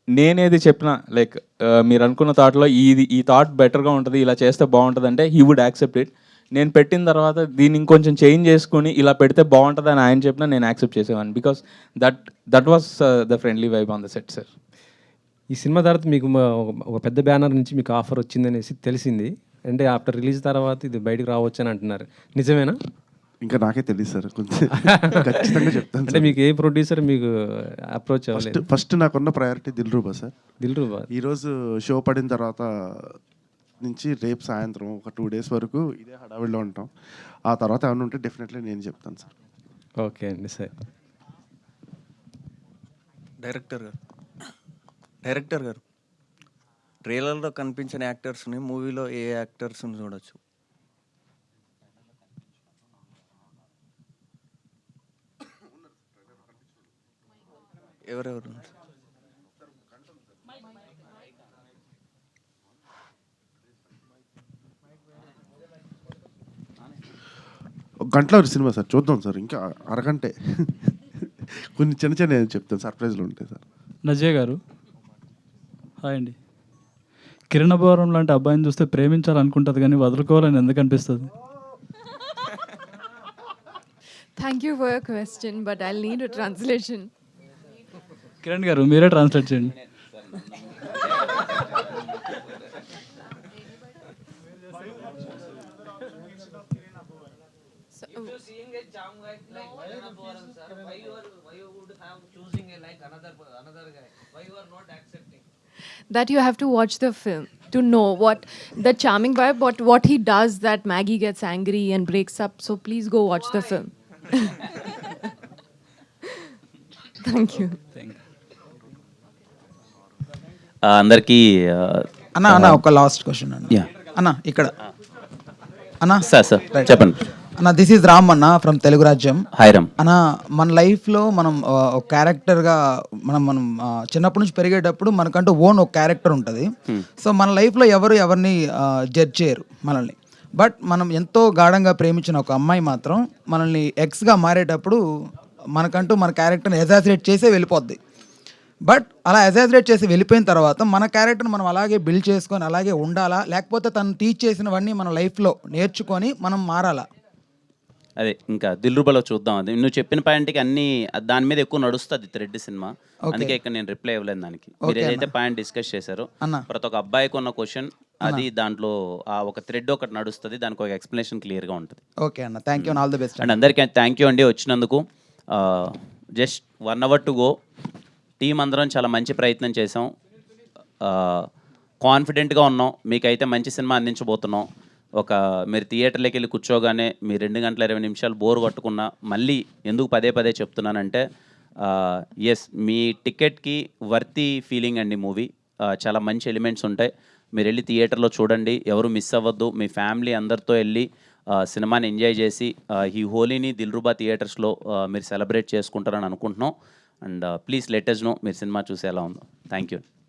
Speaker 19: నేనేది చెప్పినా, లైక్ మీరు అనుకున్న థాట్లో ఈ థాట్ బెటర్గా ఉంటుంది, ఇలా చేస్తే బాగుంటుంది అంటే హీ వుడ్ యాక్సెప్ట్ ఇట్. నేను పెట్టిన తర్వాత దీన్ని ఇంకొంచెం చేంజ్ చేసుకొని ఇలా పెడితే బాగుంటుందని ఆయన చెప్పినా నేను యాక్సెప్ట్ చేసేవాడిని, because that was the friendly vibe on the set sir.
Speaker 3: ఈ సినిమా తర్వాత మీకు ఒక పెద్ద బ్యానర్ నుంచి మీకు ఆఫర్ వచ్చిందనేసి తెలిసింది. అంటే ఆఫ్టర్ రిలీజ్ తర్వాత ఇది బయటకు రావచ్చు అని అంటున్నారు, నిజమేనా?
Speaker 2: ఇంకా నాకే తెలియదు సార్, కొంచెం ఖచ్చితంగా చెప్తాను.
Speaker 3: అంటే మీకు ఏ ప్రొడ్యూసర్ మీకు అప్రోచ్ అవ్వలేదు?
Speaker 2: ఫస్ట్ నాకున్న ప్రయారిటీ దిల్రూబా సార్.
Speaker 3: దిల్రూబా
Speaker 2: ఈరోజు షో పడిన తర్వాత నుంచి రేపు సాయంత్రం ఒక 2 days వరకు ఇదే హడావిడిలో ఉంటాం. ఆ తర్వాత ఏమైనా ఉంటే డెఫినెట్లీ నేను చెప్తాను సార్.
Speaker 3: ఓకే అండి సార్.
Speaker 20: డైరెక్టర్ గారు ట్రైలర్లో కనిపించిన యాక్టర్స్ని మూవీలో ఏ యాక్టర్స్ని చూడొచ్చు? ఎవరెవరు?
Speaker 2: ఒక గంటలో సినిమా సార్, చూద్దాం సార్. ఇంకా అరగంటే కొన్ని చిన్న చిన్న చెప్తాను, సర్ప్రైజ్లు ఉంటాయి సార్.
Speaker 21: నజే గారు హాయ్ అండి. కిరణ్ అబ్బవరం లాంటి అబ్బాయిని చూస్తే ప్రేమించాలనుకుంటుంది కానీ వదులుకోవాలని ఎందుకు అనిపిస్తుంది?
Speaker 13: Thank you for your question, but I'll need a translation.
Speaker 21: Kiran గారు మీరే ట్రాన్స్లేట్ చేయండి.
Speaker 13: That you have to watch the film to know what the charming vibe, what he does, that Maggie gets angry and breaks up. So please go watch the film. Thank you.
Speaker 1: అందరికీ
Speaker 22: అన్న ఒక లాస్ట్ క్వశ్చన్ అండి. అన్న ఇక్కడ అన్న
Speaker 1: సార్ చెప్పండి
Speaker 22: అన్న. దిస్ ఈజ్ రామ్ అన్న ఫ్రమ్ తెలుగు రాజ్యం.
Speaker 1: హాయ్ రామ్
Speaker 22: అన్న, మన లైఫ్లో మనం ఒక క్యారెక్టర్గా మనం చిన్నప్పటి నుంచి పెరిగేటప్పుడు మనకంటూ ఓన్ ఒక క్యారెక్టర్ ఉంటుంది. సో మన లైఫ్లో ఎవరిని జడ్జ్ చేయరు మనల్ని. బట్ మనం ఎంతో గాఢంగా ప్రేమించిన ఒక అమ్మాయి మాత్రం మనల్ని ఎక్స్గా మారేటప్పుడు మనకంటూ మన క్యారెక్టర్ని ఎజాసిరేట్ చేసే వెళ్ళిపోద్ది. బట్ అలా ఎజాసిరేట్ చేసి వెళ్ళిపోయిన తర్వాత మన క్యారెక్టర్ని మనం అలాగే బిల్డ్ చేసుకొని అలాగే ఉండాలా, లేకపోతే తను టీచ్ చేసినవన్నీ మన లైఫ్లో నేర్చుకొని మనం మారాలా?
Speaker 1: అదే ఇంకా దిల్రూబాలో చూద్దాం. అది నువ్వు చెప్పిన పాయింట్కి అన్ని దాని మీద ఎక్కువ నడుస్తుంది థ్రెడ్ సినిమా, అందుకే ఇక్కడ నేను రిప్లై ఇవ్వలేదు దానికి. మీరు ఏదైతే పాయింట్ డిస్కస్ చేశారో ప్రతి ఒక్క అబ్బాయికి ఉన్న క్వశ్చన్ అది దాంట్లో ఆ ఒక థ్రెడ్ ఒకటి నడుస్తుంది, దానికి ఒక ఎక్స్ప్లెనేషన్ క్లియర్గా ఉంటుంది.
Speaker 22: ఓకే అన్న, thank you, all the best.
Speaker 1: And అందరికీ థ్యాంక్ యూ అండి వచ్చినందుకు. Just 1 hour to go. Team అందరం చాలా మంచి ప్రయత్నం చేసాం, కాన్ఫిడెంట్గా ఉన్నాం, మీకైతే మంచి సినిమా అందించబోతున్నాం. మీరు థియేటర్లోకి వెళ్ళి కూర్చోగానే మీ 2 గంటల 20 నిమిషాలు బోర్ కొట్టుకున్నా, మళ్ళీ ఎందుకు పదే చెప్తున్నానంటే ఎస్ మీ టికెట్కి వర్తీ ఫీలింగ్ అండి మూవీ. చాలా మంచి ఎలిమెంట్స్ ఉంటాయి, మీరు వెళ్ళి థియేటర్లో చూడండి, ఎవరు మిస్ అవ్వద్దు. మీ ఫ్యామిలీ అందరితో వెళ్ళి సినిమాని ఎంజాయ్ చేసి ఈ హోలీని దిల్రూబా థియేటర్స్లో మీరు సెలబ్రేట్ చేసుకుంటారని అనుకుంటున్నాం. And please let us know మీరు సినిమా చూసి ఎలా ఉందో. Thank you.